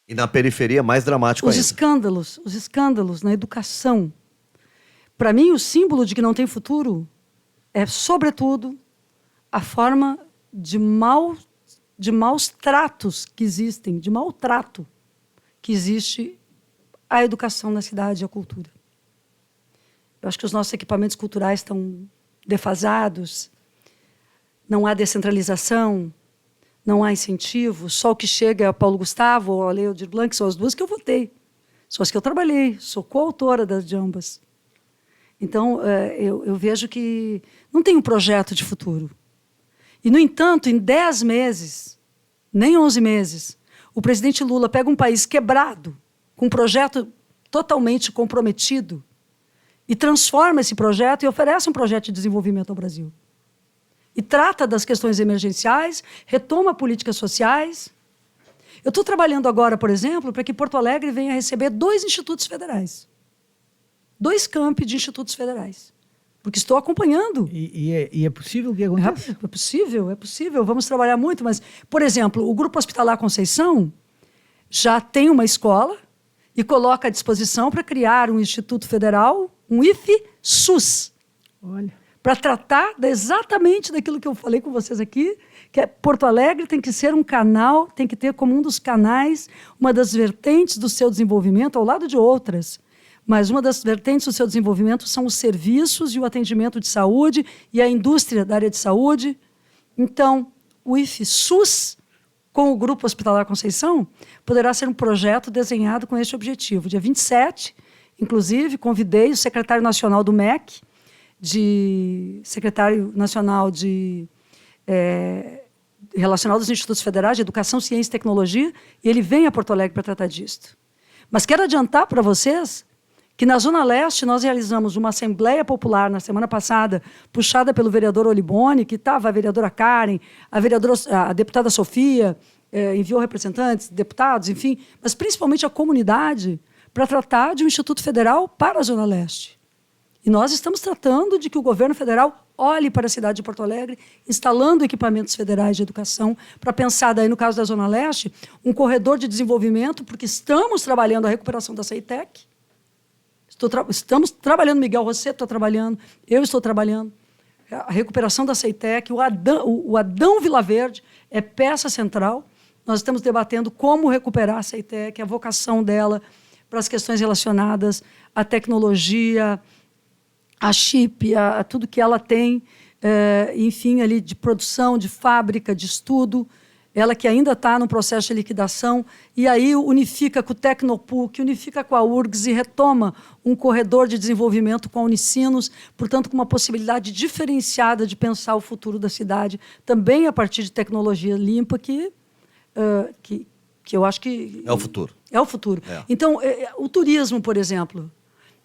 E na periferia, mais dramático ainda. Os escândalos na educação. Para mim, o símbolo de que não tem futuro é, sobretudo, a forma de maus tratos que existem, de maltrato que existe à educação na cidade e à cultura. Eu acho que os nossos equipamentos culturais estão defasados, não há descentralização, não há incentivo, só o que chega é o Paulo Gustavo ou a Lei Aldir Blanc, são as duas que eu votei, são as que eu trabalhei, sou coautora de ambas. Então, eu vejo que não tem um projeto de futuro. E, no entanto, em 10 meses, nem 11 meses, o presidente Lula pega um país quebrado, com um projeto totalmente comprometido, e transforma esse projeto e oferece um projeto de desenvolvimento ao Brasil. E trata das questões emergenciais, retoma políticas sociais. Eu estou trabalhando agora, por exemplo, para que Porto Alegre venha receber 2 institutos federais. 2 campi de institutos federais. Porque estou acompanhando. E é possível que aconteça? É possível. Vamos trabalhar muito, mas, por exemplo, o Grupo Hospitalar Conceição já tem uma escola e coloca à disposição para criar um instituto federal, um IFE-SUS. Olha. Para tratar exatamente daquilo que eu falei com vocês aqui, que Porto Alegre tem que ser um canal, tem que ter como um dos canais, uma das vertentes do seu desenvolvimento, ao lado de outras. Mas uma das vertentes do seu desenvolvimento são os serviços e o atendimento de saúde e a indústria da área de saúde. Então, o IFE-SUS, com o Grupo Hospitalar Conceição, poderá ser um projeto desenhado com esse objetivo. Dia 27, inclusive, convidei o secretário nacional do MEC, secretário nacional relacionado aos institutos federais de Educação, Ciência e Tecnologia, e ele vem a Porto Alegre para tratar disso. Mas quero adiantar para vocês que na Zona Leste nós realizamos uma Assembleia Popular na semana passada, puxada pelo vereador Olibone, que estava a vereadora Karen, a deputada Sofia, enviou representantes, deputados, enfim, mas principalmente a comunidade, para tratar de um Instituto Federal para a Zona Leste. E nós estamos tratando de que o governo federal olhe para a cidade de Porto Alegre, instalando equipamentos federais de educação, para pensar, daí, no caso da Zona Leste, um corredor de desenvolvimento, porque estamos trabalhando a recuperação da CEITEC, estamos trabalhando, Miguel Rosseto está trabalhando, eu estou trabalhando, a recuperação da CEITEC, o Adão Vila Verde é peça central, nós estamos debatendo como recuperar a CEITEC, a vocação dela para as questões relacionadas à tecnologia, a chip, a tudo que ela tem, enfim, ali de produção, de fábrica, de estudo, ela que ainda está no processo de liquidação, e aí unifica com o Tecnopuc, unifica com a URGS e retoma um corredor de desenvolvimento com a Unicinos, portanto, com uma possibilidade diferenciada de pensar o futuro da cidade, também a partir de tecnologia limpa, que eu acho que... É o futuro. É o futuro. É. Então, o turismo, por exemplo...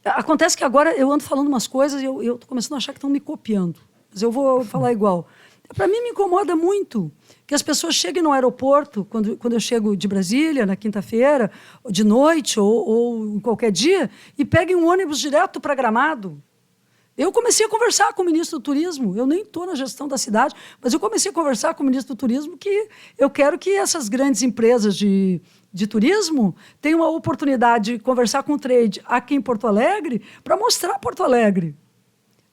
Acontece que agora eu ando falando umas coisas e eu estou começando a achar que estão me copiando. Mas eu vou falar igual. Para mim me incomoda muito que as pessoas cheguem no aeroporto, quando eu chego de Brasília, na quinta-feira, de noite ou em qualquer dia, e peguem um ônibus direto para Gramado. Eu comecei a conversar com o ministro do Turismo, eu nem estou na gestão da cidade, mas eu comecei a conversar com o ministro do Turismo que eu quero que essas grandes empresas de turismo tenham a oportunidade de conversar com o trade aqui em Porto Alegre para mostrar Porto Alegre.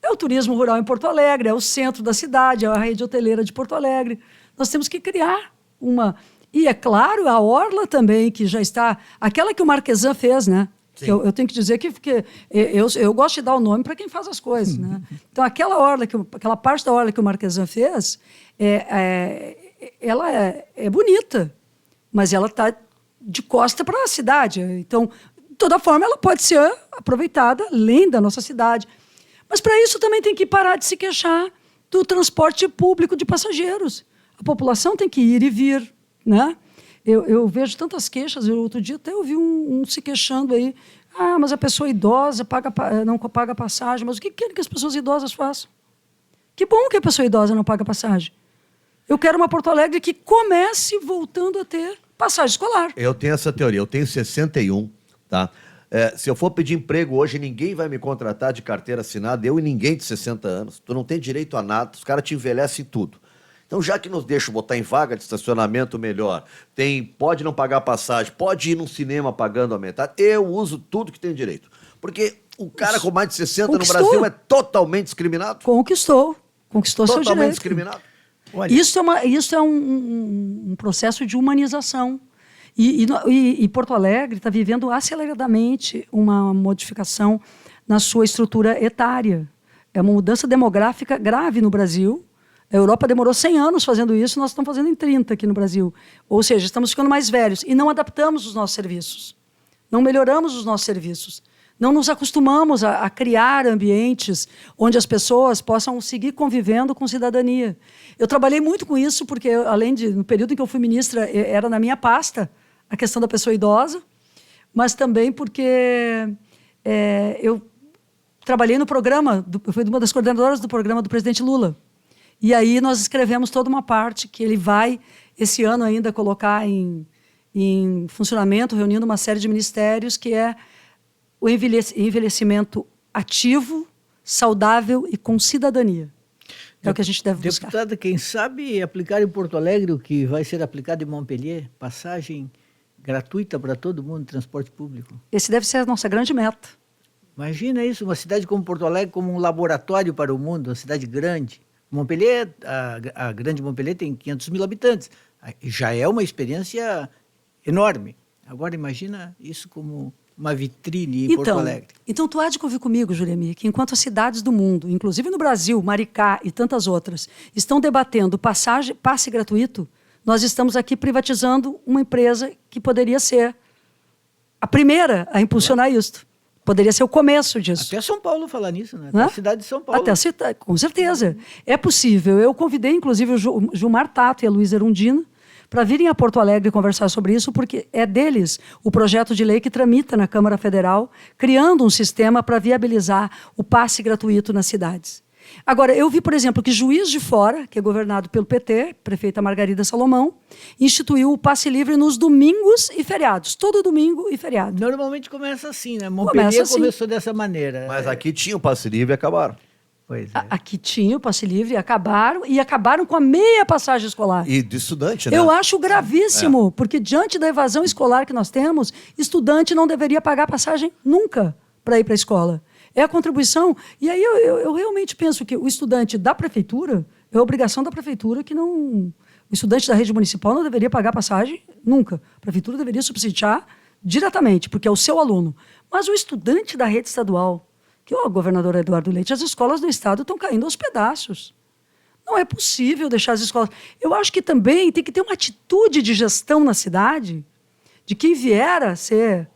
É o turismo rural em Porto Alegre, é o centro da cidade, é a rede hoteleira de Porto Alegre. Nós temos que criar uma... E, é claro, a Orla também, que já está... Aquela que o Marquesan fez, né? Eu tenho que dizer que eu gosto de dar o nome para quem faz as coisas, né? Então, aquela parte da Orla que o Marquesan fez, ela é bonita, mas ela está de costa para a cidade. Então, de toda forma, ela pode ser aproveitada além da nossa cidade. Mas, para isso, também tem que parar de se queixar do transporte público de passageiros. A população tem que ir e vir, né? Eu vejo tantas queixas. Outro dia até ouvi um se queixando aí. Mas a pessoa idosa não paga passagem. Mas o que querem que as pessoas idosas façam? Que bom que a pessoa idosa não paga passagem. Eu quero uma Porto Alegre que comece voltando a ter passagem escolar. Eu tenho essa teoria. Eu tenho 61, tá? Se eu for pedir emprego hoje, ninguém vai me contratar de carteira assinada, eu e ninguém de 60 anos. Tu não tem direito a nada, os caras te envelhecem tudo. Então, já que nos deixam botar em vaga de estacionamento melhor, pode não pagar passagem, pode ir num cinema pagando a metade, eu uso tudo que tem direito. Porque o cara com mais de 60 no Brasil é totalmente discriminado. Conquistou seu direito. Totalmente discriminado. Olha. Isso é um processo de humanização. E Porto Alegre está vivendo aceleradamente uma modificação na sua estrutura etária. É uma mudança demográfica grave no Brasil. A Europa demorou 100 anos fazendo isso, nós estamos fazendo em 30 aqui no Brasil. Ou seja, estamos ficando mais velhos e não adaptamos os nossos serviços. Não melhoramos os nossos serviços. Não nos acostumamos a criar ambientes onde as pessoas possam seguir convivendo com cidadania. Eu trabalhei muito com isso, porque, no período em que eu fui ministra, era na minha pasta a questão da pessoa idosa, mas também porque eu trabalhei no programa, eu fui uma das coordenadoras do programa do presidente Lula. E aí nós escrevemos toda uma parte que ele vai, esse ano ainda, colocar em funcionamento, reunindo uma série de ministérios, que é o envelhecimento ativo, saudável e com cidadania. É o que a gente deve buscar. Deputada, quem sabe aplicar em Porto Alegre o que vai ser aplicado em Montpellier, passagem gratuita para todo mundo, transporte público. Esse deve ser a nossa grande meta. Imagina isso, uma cidade como Porto Alegre como um laboratório para o mundo, uma cidade grande. Montpellier, a grande Montpellier tem 500 mil habitantes. Já é uma experiência enorme. Agora imagina isso como uma vitrine em Porto Alegre. Então tu há de convir comigo, Juremir, que enquanto as cidades do mundo, inclusive no Brasil, Maricá e tantas outras, estão debatendo passe gratuito, nós estamos aqui privatizando uma empresa que poderia ser a primeira a impulsionar isso. Poderia ser o começo disso. Até São Paulo falar nisso, né? Até a cidade de São Paulo. Com certeza. É possível. Eu convidei, inclusive, o Gilmar Tato e a Luísa Erundina para virem a Porto Alegre conversar sobre isso, porque é deles o projeto de lei que tramita na Câmara Federal, criando um sistema para viabilizar o passe gratuito nas cidades. Agora, eu vi, por exemplo, que Juiz de Fora, que é governado pelo PT, prefeita Margarida Salomão, instituiu o passe livre nos domingos e feriados. Todo domingo e feriado. Normalmente começa assim, né? Montpellier começou dessa maneira. Mas aqui tinha o passe livre e acabaram. Pois é. Aqui tinha o passe livre e acabaram com a meia passagem escolar. E de estudante, né? Eu acho gravíssimo, porque diante da evasão escolar que nós temos, estudante não deveria pagar passagem nunca para ir para a escola. É a contribuição. E aí eu realmente penso que o estudante da prefeitura, é obrigação da prefeitura que não... O estudante da rede municipal não deveria pagar passagem nunca. A prefeitura deveria subsidiar diretamente, porque é o seu aluno. Mas o estudante da rede estadual, que o governador Eduardo Leite, as escolas do estado estão caindo aos pedaços. Não é possível deixar as escolas... Eu acho que também tem que ter uma atitude de gestão na cidade, de quem vier a ser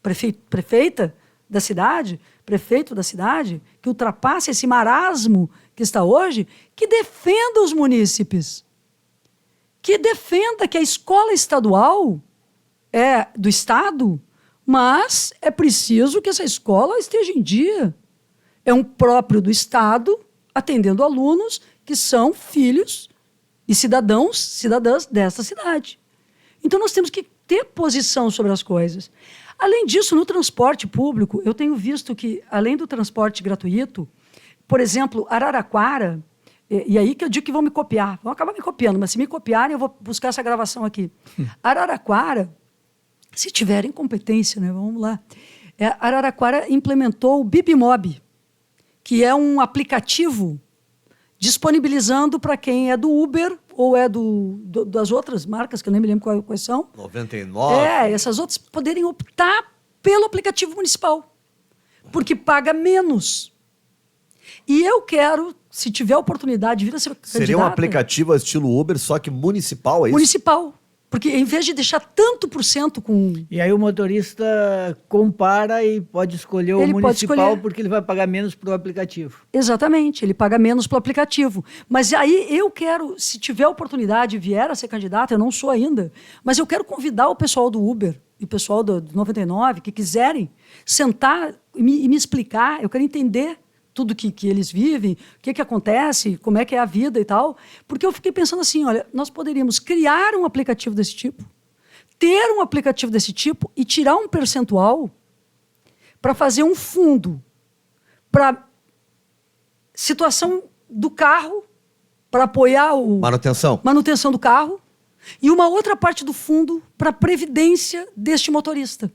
prefeita da cidade, prefeito da cidade, que ultrapasse esse marasmo que está hoje, que defenda os munícipes, que defenda que a escola estadual é do Estado, mas é preciso que essa escola esteja em dia. É um próprio do Estado, atendendo alunos que são filhos e cidadãs desta cidade. Então, nós temos que ter posição sobre as coisas. Além disso, no transporte público, eu tenho visto que, além do transporte gratuito, por exemplo, Araraquara, e aí que eu digo que vão me copiar, vão acabar me copiando, mas se me copiarem, eu vou buscar essa gravação aqui. Araraquara, se tiverem competência, né, vamos lá, Araraquara implementou o Bibimob, que é um aplicativo disponibilizando para quem é do Uber ou é das outras marcas, que eu nem me lembro quais são. 99. Essas outras poderem optar pelo aplicativo municipal, porque paga menos. E eu quero, se tiver oportunidade, vir a ser candidata. Seria um aplicativo estilo Uber, só que municipal, é isso? Municipal. Porque em vez de deixar tanto por cento com... E aí o motorista compara e pode escolher o municipal porque ele vai pagar menos para o aplicativo. Exatamente, ele paga menos para o aplicativo. Mas aí eu quero, se tiver oportunidade, vier a ser candidata, eu não sou ainda, mas eu quero convidar o pessoal do Uber e o pessoal do 99, que quiserem sentar e me explicar, eu quero entender tudo que eles vivem, o que acontece, como é que é a vida e tal. Porque eu fiquei pensando assim, olha, nós poderíamos criar um aplicativo desse tipo, ter um aplicativo desse tipo e tirar um percentual para fazer um fundo para situação do carro, para apoiar manutenção do carro, e uma outra parte do fundo para a previdência deste motorista.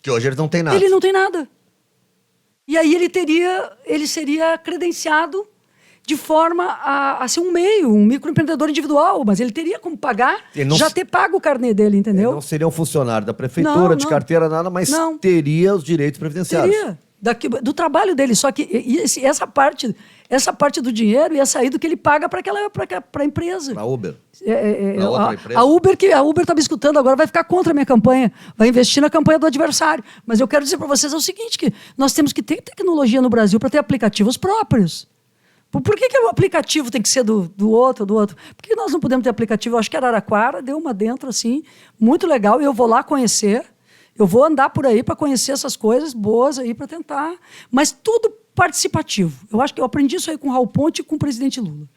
Que hoje ele não tem nada. Ele não tem nada. E aí ele seria credenciado de forma a ser um microempreendedor individual, mas ele teria como pagar, ter pago o carnê dele, entendeu? Ele não seria um funcionário da prefeitura, de carteira, nada, mas teria os direitos previdenciários. Teria, do trabalho dele, só que essa parte do dinheiro ia sair do que ele paga para a empresa. Para a Uber. Outra empresa. A Uber está me escutando agora, vai ficar contra a minha campanha, vai investir na campanha do adversário. Mas eu quero dizer para vocês o seguinte, que nós temos que ter tecnologia no Brasil para ter aplicativos próprios. Por que o aplicativo tem que ser do outro? Por que nós não podemos ter aplicativo? Eu acho que Araraquara deu uma dentro, assim, muito legal, e eu vou lá conhecer. Eu vou andar por aí para conhecer essas coisas boas aí para tentar. Mas tudo participativo. Eu acho que eu aprendi isso aí com o Raul Ponte e com o presidente Lula.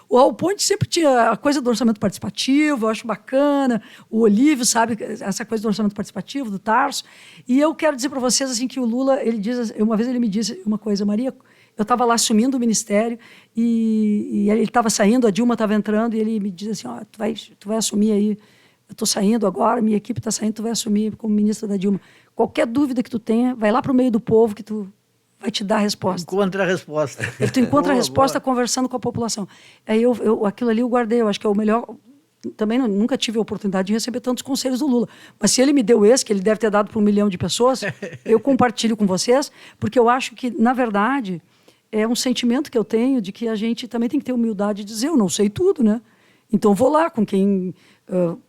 O Raul Ponte sempre tinha a coisa do orçamento participativo, eu acho bacana. O Olívio sabe essa coisa do orçamento participativo, do Tarso. E eu quero dizer para vocês assim, que o Lula, uma vez ele me disse uma coisa, Maria, eu estava lá assumindo o ministério e ele estava saindo, a Dilma estava entrando e ele me disse assim, tu vai assumir aí. Eu estou saindo agora, minha equipe está saindo, tu vai assumir como ministra da Dilma. Qualquer dúvida que tu tenha, vai lá para o meio do povo que tu vai te dar a resposta. Encontra a resposta. Tu encontra a resposta conversando com a população. Aí aquilo ali eu guardei, eu acho que é o melhor. Também nunca tive a oportunidade de receber tantos conselhos do Lula. Mas se ele me deu esse, que ele deve ter dado para 1 milhão de pessoas, eu compartilho com vocês, porque eu acho que, na verdade, é um sentimento que eu tenho de que a gente também tem que ter humildade de dizer, eu não sei tudo, né? Então vou lá com quem...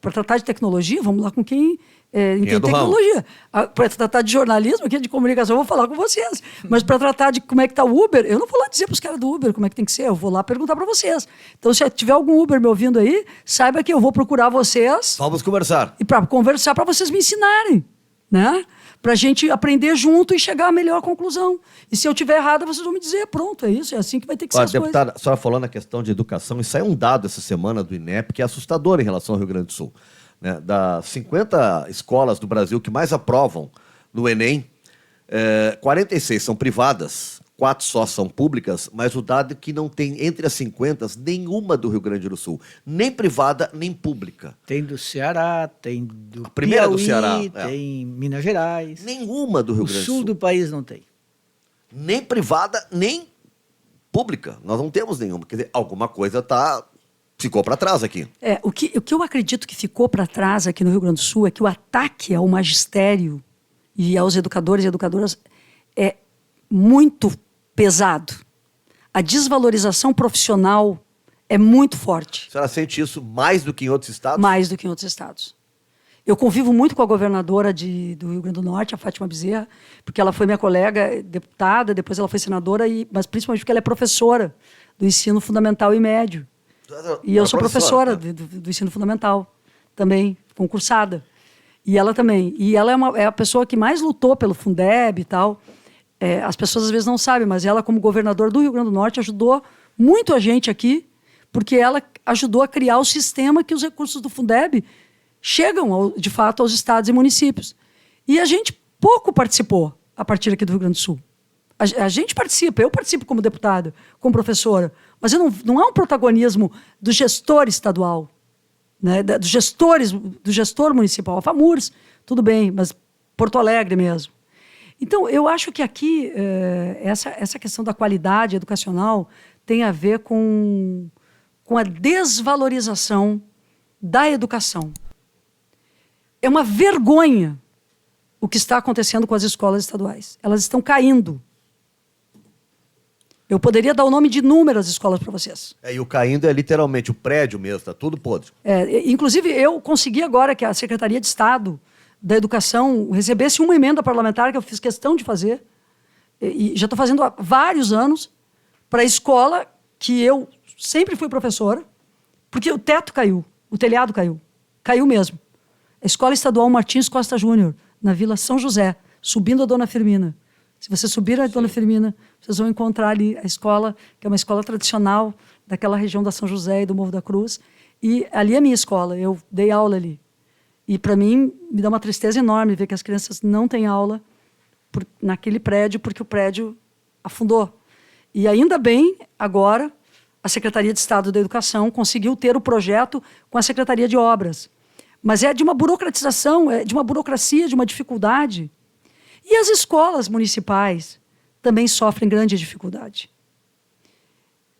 para tratar de tecnologia, vamos lá com quem entende tecnologia. Para tratar de jornalismo, aqui de comunicação, eu vou falar com vocês. Mas para tratar de como é que está o Uber, eu não vou lá dizer para os caras do Uber como é que tem que ser, eu vou lá perguntar para vocês. Então, se tiver algum Uber me ouvindo aí, saiba que eu vou procurar vocês. Vamos conversar. E para conversar, para vocês me ensinarem, né? Para a gente aprender junto e chegar à melhor conclusão. E se eu tiver errado, vocês vão me dizer, pronto, é isso, é assim que vai ter que ser as deputada, coisas. A senhora falou na questão de educação, e saiu um dado essa semana do INEP que é assustador em relação ao Rio Grande do Sul. Né? Das 50 escolas do Brasil que mais aprovam no Enem, 46 são privadas, 4 só são públicas, mas o dado é que não tem entre as 50 nenhuma do Rio Grande do Sul, nem privada, nem pública. Tem do Ceará, tem do primeira Piauí, do Ceará, tem Minas Gerais. Nenhuma do Rio Grande do Sul. O sul do país não tem. Nem privada, nem pública. Nós não temos nenhuma. Quer dizer, alguma coisa ficou para trás aqui. O que eu acredito que ficou para trás aqui no Rio Grande do Sul é que o ataque ao magistério e aos educadores e educadoras é muito pesado. A desvalorização profissional é muito forte. A senhora sente isso mais do que em outros estados? Mais do que em outros estados. Eu convivo muito com a governadora do Rio Grande do Norte, a Fátima Bezerra, porque ela foi minha colega deputada, depois ela foi senadora, mas principalmente porque ela é professora do ensino fundamental e médio. E eu sou professora do ensino fundamental, também, concursada. E ela também. E ela é a pessoa que mais lutou pelo Fundeb e tal. As pessoas às vezes não sabem, mas ela, como governadora do Rio Grande do Norte, ajudou muito a gente aqui porque ela ajudou a criar o sistema que os recursos do Fundeb chegam, de fato, aos estados e municípios. E a gente pouco participou a partir aqui do Rio Grande do Sul. A gente participa, eu participo como deputada, como professora, mas não é um protagonismo do gestor estadual, né, do gestor municipal. A FAMURS, tudo bem, mas Porto Alegre mesmo. Então, eu acho que aqui essa questão da qualidade educacional tem a ver com a desvalorização da educação. É uma vergonha o que está acontecendo com as escolas estaduais. Elas estão caindo. Eu poderia dar o nome de inúmeras escolas para vocês. E o caindo é literalmente o prédio mesmo, está tudo podre. Inclusive, eu consegui agora que a Secretaria de Estado da Educação recebesse uma emenda parlamentar que eu fiz questão de fazer, e já estou fazendo há vários anos, para a escola que eu sempre fui professora, porque o teto caiu, o telhado caiu mesmo. A Escola Estadual Martins Costa Júnior, na Vila São José, subindo a Dona Firmina. Se você subir a Dona Firmina, vocês vão encontrar ali a escola, que é uma escola tradicional daquela região da São José e do Morro da Cruz. E ali é a minha escola, eu dei aula ali. E, para mim, me dá uma tristeza enorme ver que as crianças não têm aula naquele prédio, porque o prédio afundou. E, ainda bem, agora, a Secretaria de Estado da Educação conseguiu ter o projeto com a Secretaria de Obras. Mas é de uma burocratização, é de uma burocracia, de uma dificuldade. E as escolas municipais também sofrem grande dificuldade.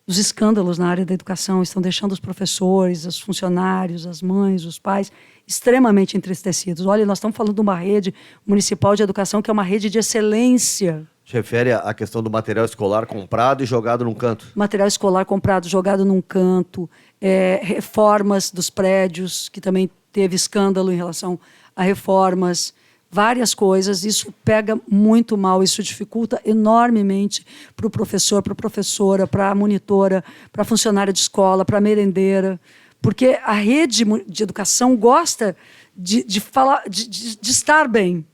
Os escândalos na área da educação estão deixando os professores, os funcionários, as mães, os pais extremamente entristecidos. Olha, nós estamos falando de uma rede municipal de educação que é uma rede de excelência. Se refere à questão do material escolar comprado e jogado num canto. Material escolar comprado, jogado num canto, reformas dos prédios, que também teve escândalo em relação a reformas, várias coisas. Isso pega muito mal, isso dificulta enormemente para o professor, para a professora, para a monitora, para a funcionária de escola, para a merendeira, porque a rede de educação gosta de estar bem.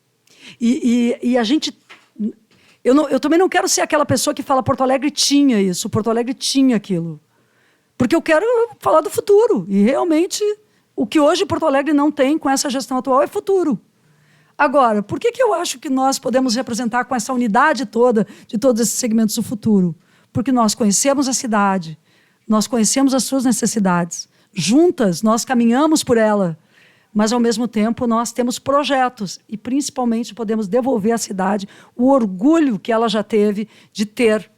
E a gente... Eu também não quero ser aquela pessoa que fala Porto Alegre tinha isso, Porto Alegre tinha aquilo. Porque eu quero falar do futuro. E, realmente, o que hoje Porto Alegre não tem com essa gestão atual é futuro. Agora, por que eu acho que nós podemos representar com essa unidade toda de todos esses segmentos o futuro? Porque nós conhecemos a cidade, nós conhecemos as suas necessidades. Juntas, nós caminhamos por ela, mas, ao mesmo tempo, nós temos projetos e, principalmente, podemos devolver à cidade o orgulho que ela já teve de ter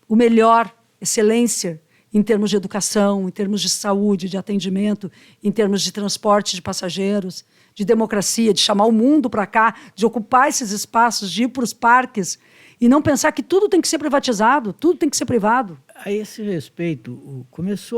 o melhor, excelência, em termos de educação, em termos de saúde, de atendimento, em termos de transporte de passageiros, de democracia, de chamar o mundo para cá, de ocupar esses espaços, de ir para os parques e não pensar que tudo tem que ser privatizado, tudo tem que ser privado. A esse respeito,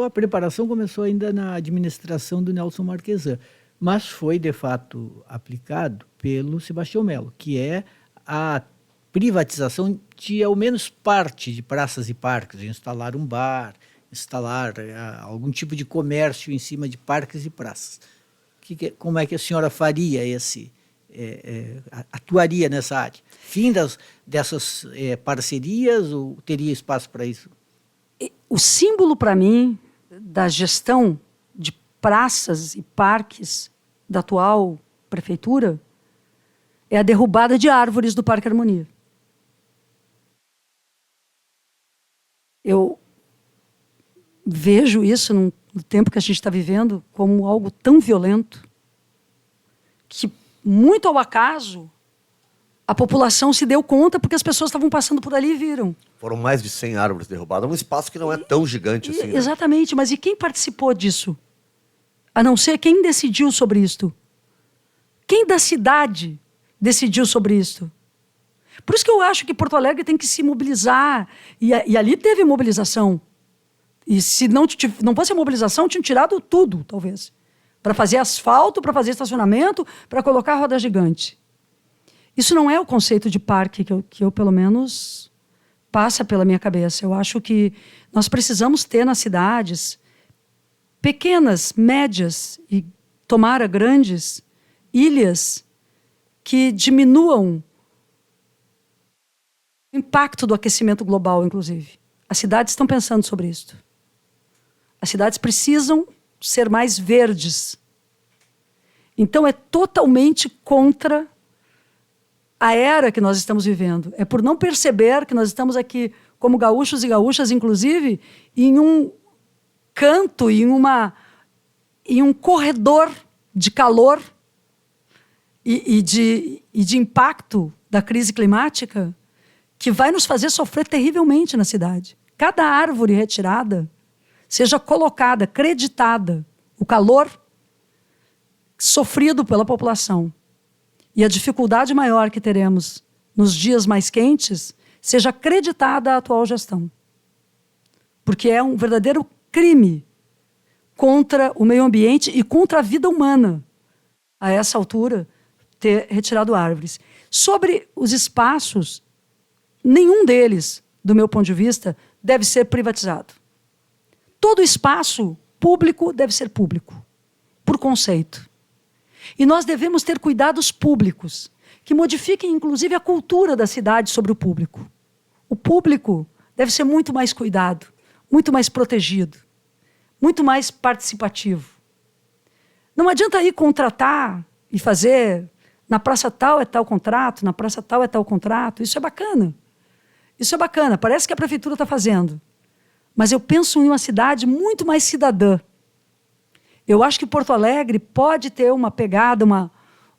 a preparação começou ainda na administração do Nelson Marquesan, mas foi, de fato, aplicado pelo Sebastião Melo, que é a privatização de, ao menos, parte de praças e parques, instalar um bar, instalar algum tipo de comércio em cima de parques e praças. Como é que a senhora faria atuaria nessa área? Fim dessas parcerias ou teria espaço para isso? O símbolo, para mim, da gestão de praças e parques da atual prefeitura é a derrubada de árvores do Parque Harmonia. Eu vejo isso no tempo que a gente está vivendo como algo tão violento que, muito ao acaso, a população se deu conta porque as pessoas estavam passando por ali e viram. Foram mais de 100 árvores derrubadas, um espaço que não é tão gigante assim. Né? Exatamente, mas e quem participou disso? A não ser quem decidiu sobre isto? Quem da cidade decidiu sobre isto? Por isso que eu acho que Porto Alegre tem que se mobilizar. E ali teve mobilização. E se não fosse a mobilização, tinham tirado tudo, talvez. Para fazer asfalto, para fazer estacionamento, para colocar roda gigante. Isso não é o conceito de parque que eu, pelo menos, passa pela minha cabeça. Eu acho que nós precisamos ter nas cidades pequenas, médias e, tomara, grandes ilhas que diminuam o impacto do aquecimento global, inclusive. As cidades estão pensando sobre isso. As cidades precisam ser mais verdes. Então, é totalmente contra a era que nós estamos vivendo. É por não perceber que nós estamos aqui, como gaúchos e gaúchas, inclusive, em um canto, em um corredor de calor e de impacto da crise climática que vai nos fazer sofrer terrivelmente na cidade. Cada árvore retirada seja colocada, creditada, o calor sofrido pela população e a dificuldade maior que teremos nos dias mais quentes seja acreditada à atual gestão. Porque é um verdadeiro crime contra o meio ambiente e contra a vida humana, a essa altura, ter retirado árvores. Sobre os espaços, nenhum deles, do meu ponto de vista, deve ser privatizado. Todo espaço público deve ser público, por conceito. E nós devemos ter cuidados públicos, que modifiquem, inclusive, a cultura da cidade sobre o público. O público deve ser muito mais cuidado, muito mais protegido, muito mais participativo. Não adianta ir contratar e fazer, na praça tal é tal contrato, na praça tal é tal contrato. Isso é bacana. Isso é bacana, parece que a prefeitura está fazendo. Mas eu penso em uma cidade muito mais cidadã. Eu acho que Porto Alegre pode ter uma pegada,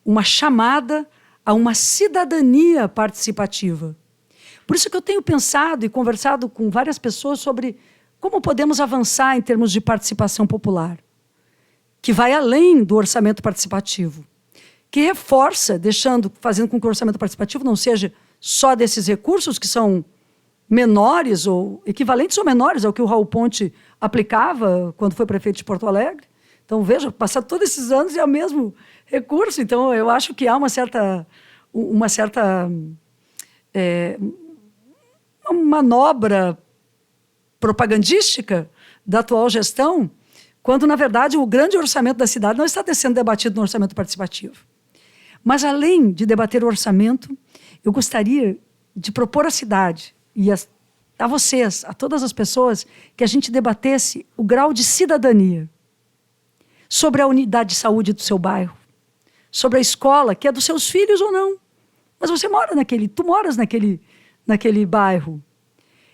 uma chamada a uma cidadania participativa. Por isso que eu tenho pensado e conversado com várias pessoas sobre como podemos avançar em termos de participação popular, que vai além do orçamento participativo, que reforça, fazendo com que o orçamento participativo não seja só desses recursos que são menores ou equivalentes ou menores ao que o Raul Ponte aplicava quando foi prefeito de Porto Alegre. Então, veja, passado todos esses anos é o mesmo recurso. Então, eu acho que há uma certa uma manobra propagandística da atual gestão, quando, na verdade, o grande orçamento da cidade não está sendo debatido no orçamento participativo. Mas, além de debater o orçamento, eu gostaria de propor à cidade e a vocês, a todas as pessoas, que a gente debatesse o grau de cidadania sobre a unidade de saúde do seu bairro, sobre a escola, que é dos seus filhos ou não. Mas tu moras naquele bairro.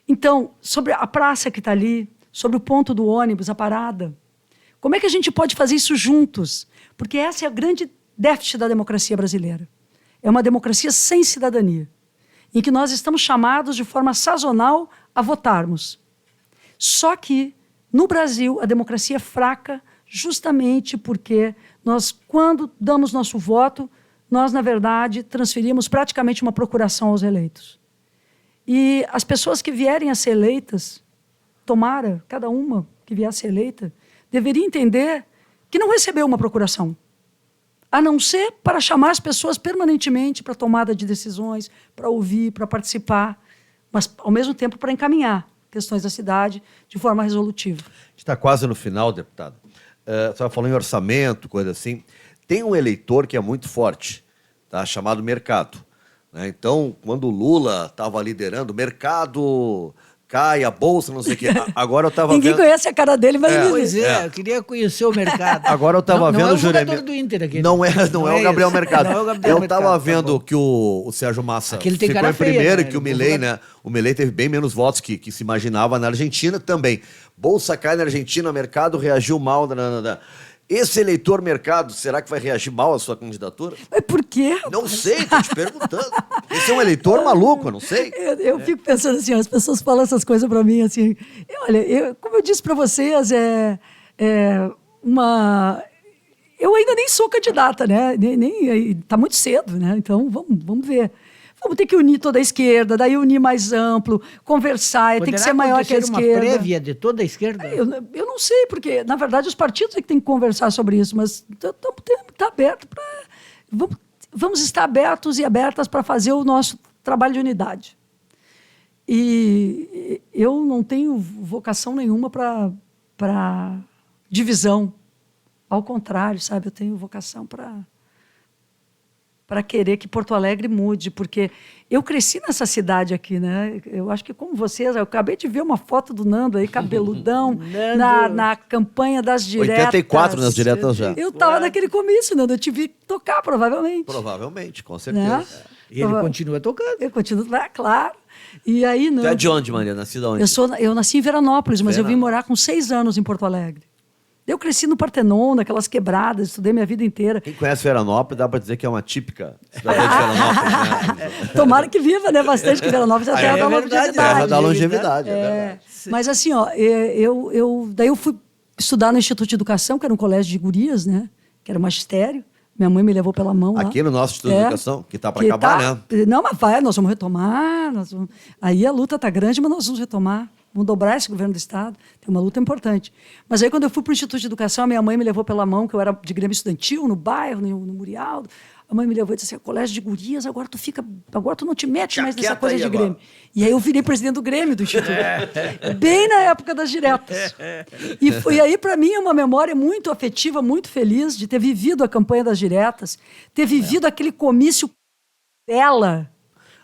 Então, sobre a praça que está ali, sobre o ponto do ônibus, a parada. Como é que a gente pode fazer isso juntos? Porque essa é a grande déficit da democracia brasileira. É uma democracia sem cidadania, em que nós estamos chamados de forma sazonal a votarmos. Só que, no Brasil, a democracia é fraca justamente porque nós, quando damos nosso voto, nós, na verdade, transferimos praticamente uma procuração aos eleitos. E as pessoas que vierem a ser eleitas, tomara, cada uma que vier a ser eleita, deveria entender que não recebeu uma procuração, a não ser para chamar as pessoas permanentemente para tomada de decisões, para ouvir, para participar, mas, ao mesmo tempo, para encaminhar questões da cidade de forma resolutiva. A gente está quase no final, deputado. Você estava falando em orçamento, coisa assim. Tem um eleitor que é muito forte, tá? Chamado mercado. Né? Então, quando o Lula estava liderando, o mercado cai, a bolsa, não sei o quê. Agora eu estava vendo... Ninguém conhece a cara dele, mas... Pois é, eu queria conhecer o mercado. Agora eu estava vendo... Não é o jogador do Inter aqui. Não é o Gabriel Mercado. Não é o Gabriel eu estava Mercado, vendo tá que o Sérgio Massa Aquele tem ficou cara em primeiro feia, e que o Milei, né? O Milei teve bem menos votos que se imaginava na Argentina também. Bolsa cai na Argentina, mercado reagiu mal. Esse eleitor mercado, será que vai reagir mal à sua candidatura? Mas por quê? Não sei, estou te perguntando. Esse é um eleitor maluco, eu não sei. Eu fico pensando assim, as pessoas falam essas coisas para mim assim. Olha, como eu disse para vocês, eu ainda nem sou candidata, né? Tá muito cedo, né? Então vamos ver. Vamos ter que unir toda a esquerda, daí unir mais amplo, conversar, tem que ser maior que a esquerda. Uma prévia de toda a esquerda? Eu não sei, porque, na verdade, os partidos é que têm que conversar sobre isso, mas está aberto para... Vamos estar abertos e abertas para fazer o nosso trabalho de unidade. E eu não tenho vocação nenhuma para divisão. Ao contrário, sabe? Eu tenho vocação para para querer que Porto Alegre mude, porque eu cresci nessa cidade aqui, né? Eu acho que como vocês, eu acabei de ver uma foto do Nando aí, cabeludão, na campanha das diretas. 84 nas diretas já. Eu estava naquele comício, Nando, eu te vi tocar, provavelmente. Provavelmente, com certeza. Né? E ele continua tocando. Eu continuo, claro. E aí, Tu é de onde, Maria? Nascida onde? Eu nasci em Veranópolis, mas eu vim morar com 6 anos em Porto Alegre. Eu cresci no Partenon, naquelas quebradas, estudei minha vida inteira. Quem conhece Veranópolis, dá para dizer que é uma típica cidade de Veranópolis, né? Tomara que viva, né? Bastante, que Veranópolis é a terra da longevidade. Terra da longevidade, é verdade. Mas assim, ó, daí eu fui estudar no Instituto de Educação, que era um colégio de gurias, né? Que era um magistério. Minha mãe me levou pela mão lá. Aqui no nosso Instituto de Educação, que está para acabar, né? Não, mas nós vamos retomar. Aí a luta está grande, mas nós vamos retomar. Vamos dobrar esse governo do Estado. Tem uma luta importante. Mas aí, quando eu fui para o Instituto de Educação, a minha mãe me levou pela mão, que eu era de Grêmio Estudantil, no bairro, no Murialdo. A mãe me levou e disse assim, colégio de gurias, agora tu não te mete mais nessa coisa de Grêmio. E aí eu virei presidente do Grêmio do Instituto. Bem na época das diretas. E foi aí, para mim, uma memória muito afetiva, muito feliz de ter vivido a campanha das diretas, ter vivido aquele comício dela,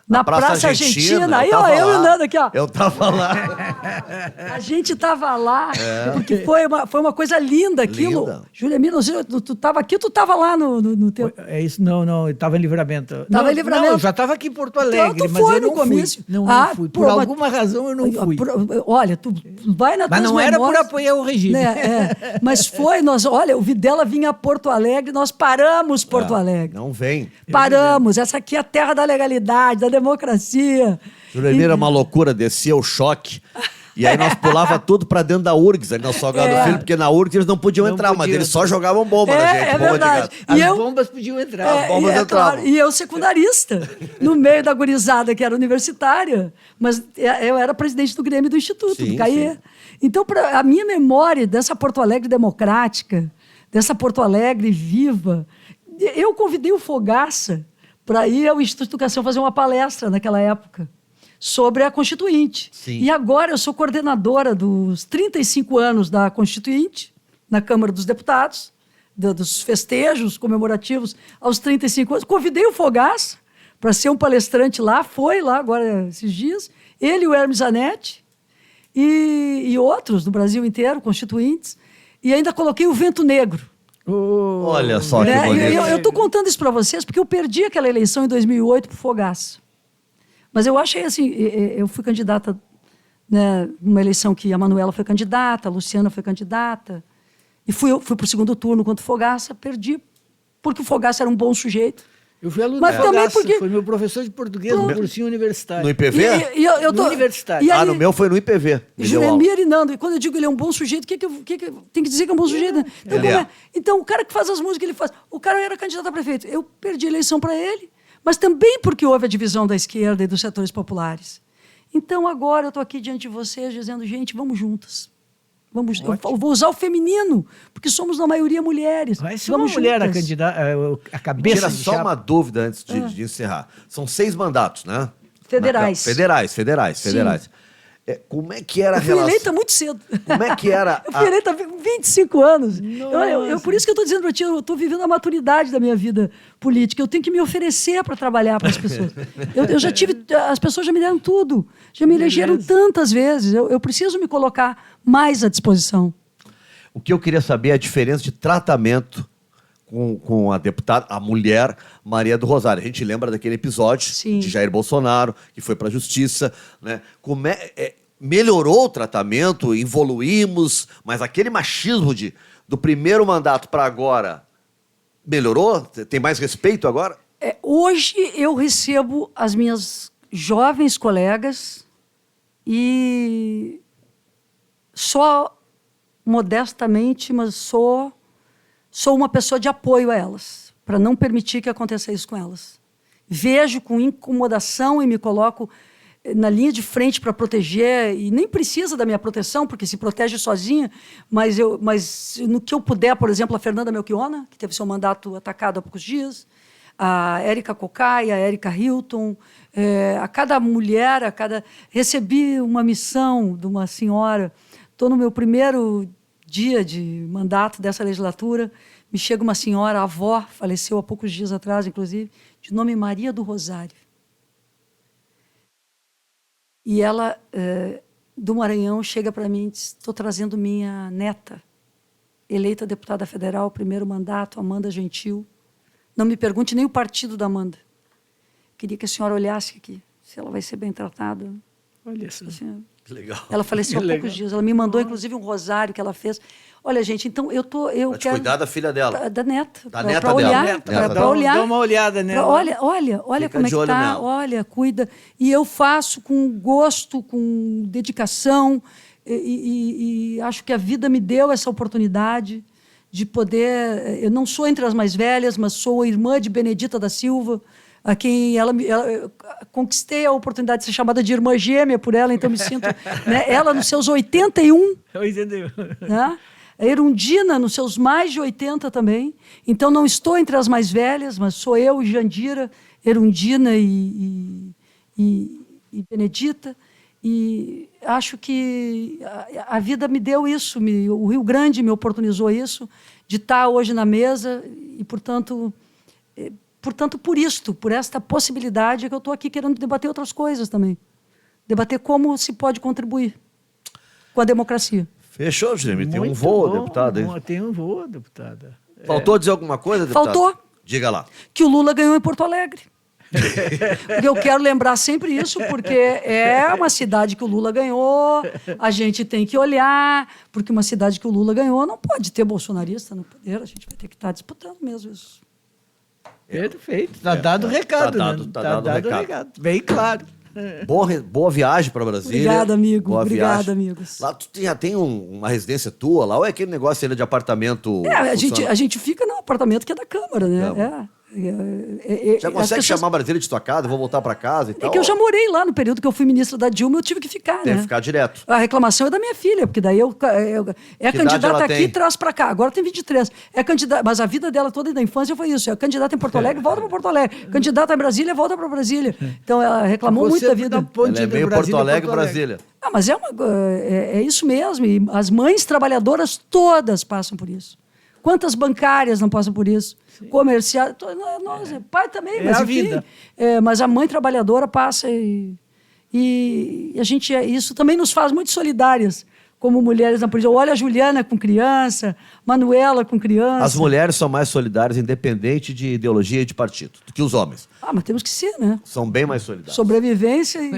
na Praça Argentina. Aí, ó, eu e o Nando aqui, ó. Eu tava lá. A gente tava lá, porque foi uma coisa linda aquilo. Linda. Juliemir, tu tava aqui, tu tava lá no teu... É isso, não, eu tava em Livramento. Tava em Livramento? Não, eu já tava aqui em Porto Alegre, Então, tu mas foi eu no não comício. fui. Não fui. Por alguma razão eu não fui. Olha, tu vai na Mas não era por apoiar o regime. Né, mas olha, o Videla vinha a Porto Alegre, nós paramos Porto Alegre. Não vem. Paramos. Essa aqui é a terra da legalidade, da democracia. Juliemir era uma loucura, descia o choque. E aí nós pulava tudo pra dentro da URGS, ali no Salgado Filho, porque na URGS eles não podiam entrar, mas eles só jogavam bomba na gente. Bomba verdade. de gás. As bombas podiam entrar. As bombas entravam. Claro, e eu secundarista, no meio da gurizada que era universitária, mas eu era presidente do Grêmio do Instituto, do CAIE. Sim. Então, a minha memória dessa Porto Alegre democrática, dessa Porto Alegre viva, eu convidei o Fogaça para ir ao Instituto de Educação fazer uma palestra naquela época sobre a Constituinte. Sim. E agora eu sou coordenadora dos 35 anos da Constituinte, na Câmara dos Deputados, dos festejos comemorativos aos 35 anos. Convidei o Fogaça para ser um palestrante lá, foi lá agora esses dias, ele e o Hermes Zanetti, e outros do Brasil inteiro, constituintes, e ainda coloquei o Vento Negro. Olha só que bonito. Eu estou contando isso para vocês porque eu perdi aquela eleição em 2008 para o Fogaça. Mas eu achei assim, eu fui candidata, né, numa eleição que a Manuela foi candidata, a Luciana foi candidata, e fui para o segundo turno contra o Fogaça, perdi, porque o Fogaça era um bom sujeito. Eu fui aluno Mas do também Fogaça, porque... foi meu professor de português no cursinho universitário. No IPV? No universitário. E aí, no meu foi no IPV. Juliemir e Nando, e quando eu digo ele é um bom sujeito, o que tem que dizer que é um bom sujeito? Então, então, o cara que faz as músicas, ele faz. O cara era candidato a prefeito. Eu perdi a eleição para ele, mas também porque houve a divisão da esquerda e dos setores populares. Então, agora eu estou aqui diante de vocês dizendo, gente, vamos juntas. Eu vou usar o feminino, porque somos na maioria mulheres. Vai ser uma mulher a candidata, a cabeça Tira de só chapa. uma dúvida antes de encerrar. São 6 mandatos, né? Federais. Federais. Como é que era a Eu fui relação? eleita muito cedo. Como é que era? Eu fui eleita com 25 anos. Por isso que eu estou dizendo para ti, eu estou vivendo a maturidade da minha vida política. Eu tenho que me oferecer para trabalhar para as pessoas. Eu já tive... As pessoas já me deram tudo. Já me elegeram tantas vezes. Eu preciso me colocar mais à disposição. O que eu queria saber é a diferença de tratamento com a deputada, a mulher Maria do Rosário. A gente lembra daquele episódio de Jair Bolsonaro, que foi para a justiça, né? Como melhorou o tratamento, evoluímos, mas aquele machismo do primeiro mandato para agora melhorou? Tem mais respeito agora? Hoje eu recebo as minhas jovens colegas e só modestamente, mas sou uma pessoa de apoio a elas, para não permitir que aconteça isso com elas. Vejo com incomodação e me coloco na linha de frente para proteger, e nem precisa da minha proteção, porque se protege sozinha, mas no que eu puder, por exemplo, a Fernanda Melchiona, que teve seu mandato atacado há poucos dias, a Érica Cocai, a Érica Hilton, a cada mulher, recebi uma missão de uma senhora, estou no meu primeiro dia de mandato dessa legislatura, me chega uma senhora, a avó, faleceu há poucos dias atrás, inclusive, de nome Maria do Rosário. E ela, do Maranhão, chega para mim e diz: estou trazendo minha neta, eleita deputada federal, primeiro mandato, Amanda Gentil. Não me pergunte nem o partido da Amanda. Queria que a senhora olhasse aqui, se ela vai ser bem tratada. Olha só. Assim, Que legal. ela faleceu há poucos dias. Ela me mandou, inclusive, um rosário que ela fez. Olha, gente, então eu Pra te cuidar da filha dela. Da neta. Da pra neta olhar, dela. para olhar. Dá uma olhada nela. Olha Fica como é de que olho tá. nela. Olha, cuida. E eu faço com gosto, com dedicação. E acho que a vida me deu essa oportunidade de poder... Eu não sou entre as mais velhas, mas sou irmã de Benedita da Silva, a quem eu conquistei a oportunidade de ser chamada de irmã gêmea por ela, então me sinto... Né, ela nos seus 81... Entendeu? Né? A Erundina, nos seus mais de 80 também. Então, não estou entre as mais velhas, mas sou eu, Jandira, Erundina e Benedita. E acho que a vida me deu isso, o Rio Grande me oportunizou isso, de estar hoje na mesa e, portanto, por isto, por esta possibilidade que eu estou aqui querendo debater outras coisas também. Debater como se pode contribuir com a democracia. Fechou, Juremir. Tem um Muito voo, bom, deputado, hein? Tem um voo, deputada. Faltou dizer alguma coisa, deputado? Faltou. Diga lá. Que o Lula ganhou em Porto Alegre. Eu quero lembrar sempre isso, porque é uma cidade que o Lula ganhou, a gente tem que olhar, porque uma cidade que o Lula ganhou não pode ter bolsonarista no poder, a gente vai ter que estar disputando mesmo isso. Perfeito. Está dado o recado, Tá dado, né? tá Tá dado o dado o recado. recado. Bem claro. Boa viagem para Brasília. Obrigada, amigo. Boa Obrigada, viagem. amigos. Lá tu já tem uma residência tua lá, ou é aquele negócio ainda de apartamento? A gente fica no apartamento que é da Câmara, né? Câmara. Já As consegue pessoas- chamar Brasília de tua casa, vou voltar para casa e tal? É que eu já morei lá no período que eu fui ministra da Dilma, eu tive que ficar, Tem né? que ficar direto. A reclamação é da minha filha, porque daí é Que idade candidata ela aqui tem? e traz para cá. Agora tem 23. É candidata, mas a vida dela toda da infância foi isso. É candidata em Porto Alegre, volta para Porto Alegre. Candidata em Brasília, volta para Brasília. Então ela reclamou muito da vida. Ela é meio Porto Alegre, Brasília. Ah, mas é isso mesmo. E as mães trabalhadoras todas passam por isso. Quantas bancárias não passam por isso? Comerciais. Nós, pai também, mas a enfim. vida. Mas a mãe trabalhadora passa e a gente, isso também nos faz muito solidárias como mulheres na política. Olha a Juliana com criança, Manuela com criança. As mulheres são mais solidárias, independente de ideologia e de partido, do que os homens. Ah, mas temos que ser, né? São bem mais solidárias. Sobrevivência e...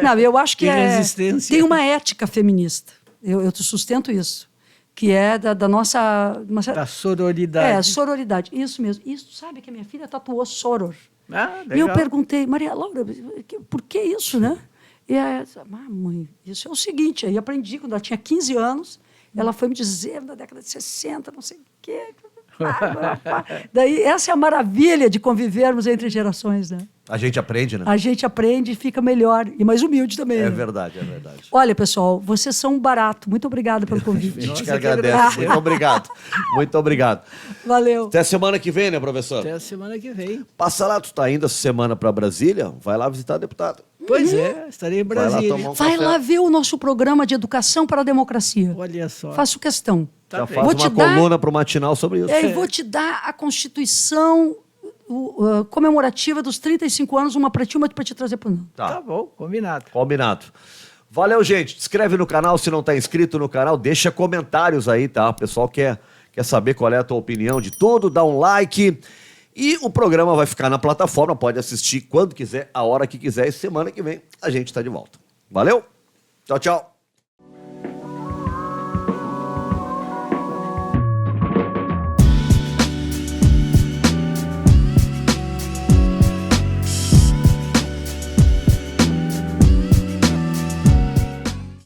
Não, eu acho que E resistência. tem uma ética feminista. Eu sustento isso. Que é da nossa... Da sororidade. Sororidade. Isso mesmo. Isso, sabe que a minha filha tatuou soror. Ah, E eu legal. perguntei, Maria Laura, por que isso, né? E ela disse, mãe, isso é o seguinte, aí aprendi, quando ela tinha 15 anos, ela foi me dizer, na década de 60, não sei o quê. Daí, essa é a maravilha de convivermos entre gerações, né? A gente aprende, né? A gente aprende e fica melhor, e mais humilde também. É né? verdade, é verdade. Olha, pessoal, vocês são um barato. Muito obrigada pelo A convite. gente Nossa, que que agradece. agradeço. Muito obrigado. Muito obrigado. Valeu. Até semana que vem, né, professor? Até a semana que vem. Passa lá, tu tá indo essa semana para Brasília, vai lá visitar a deputada. Pois é, estarei em Vai lá Brasília. tomar um Vai café. lá ver o nosso programa de educação para a democracia. Olha só. Faço questão. Tá Já bem. faz Vou uma te dar- coluna pro matinal sobre isso. E vou te dar a Constituição comemorativa dos 35 anos, uma para ti, uma para te trazer para o não. Tá bom, combinado. Combinado. Valeu, gente. Se inscreve no canal se não tá inscrito no canal. Deixa comentários aí, tá? O pessoal quer saber qual é a tua opinião de tudo. Dá um like. E o programa vai ficar na plataforma. Pode assistir quando quiser, a hora que quiser. E semana que vem a gente tá de volta. Valeu? Tchau, tchau.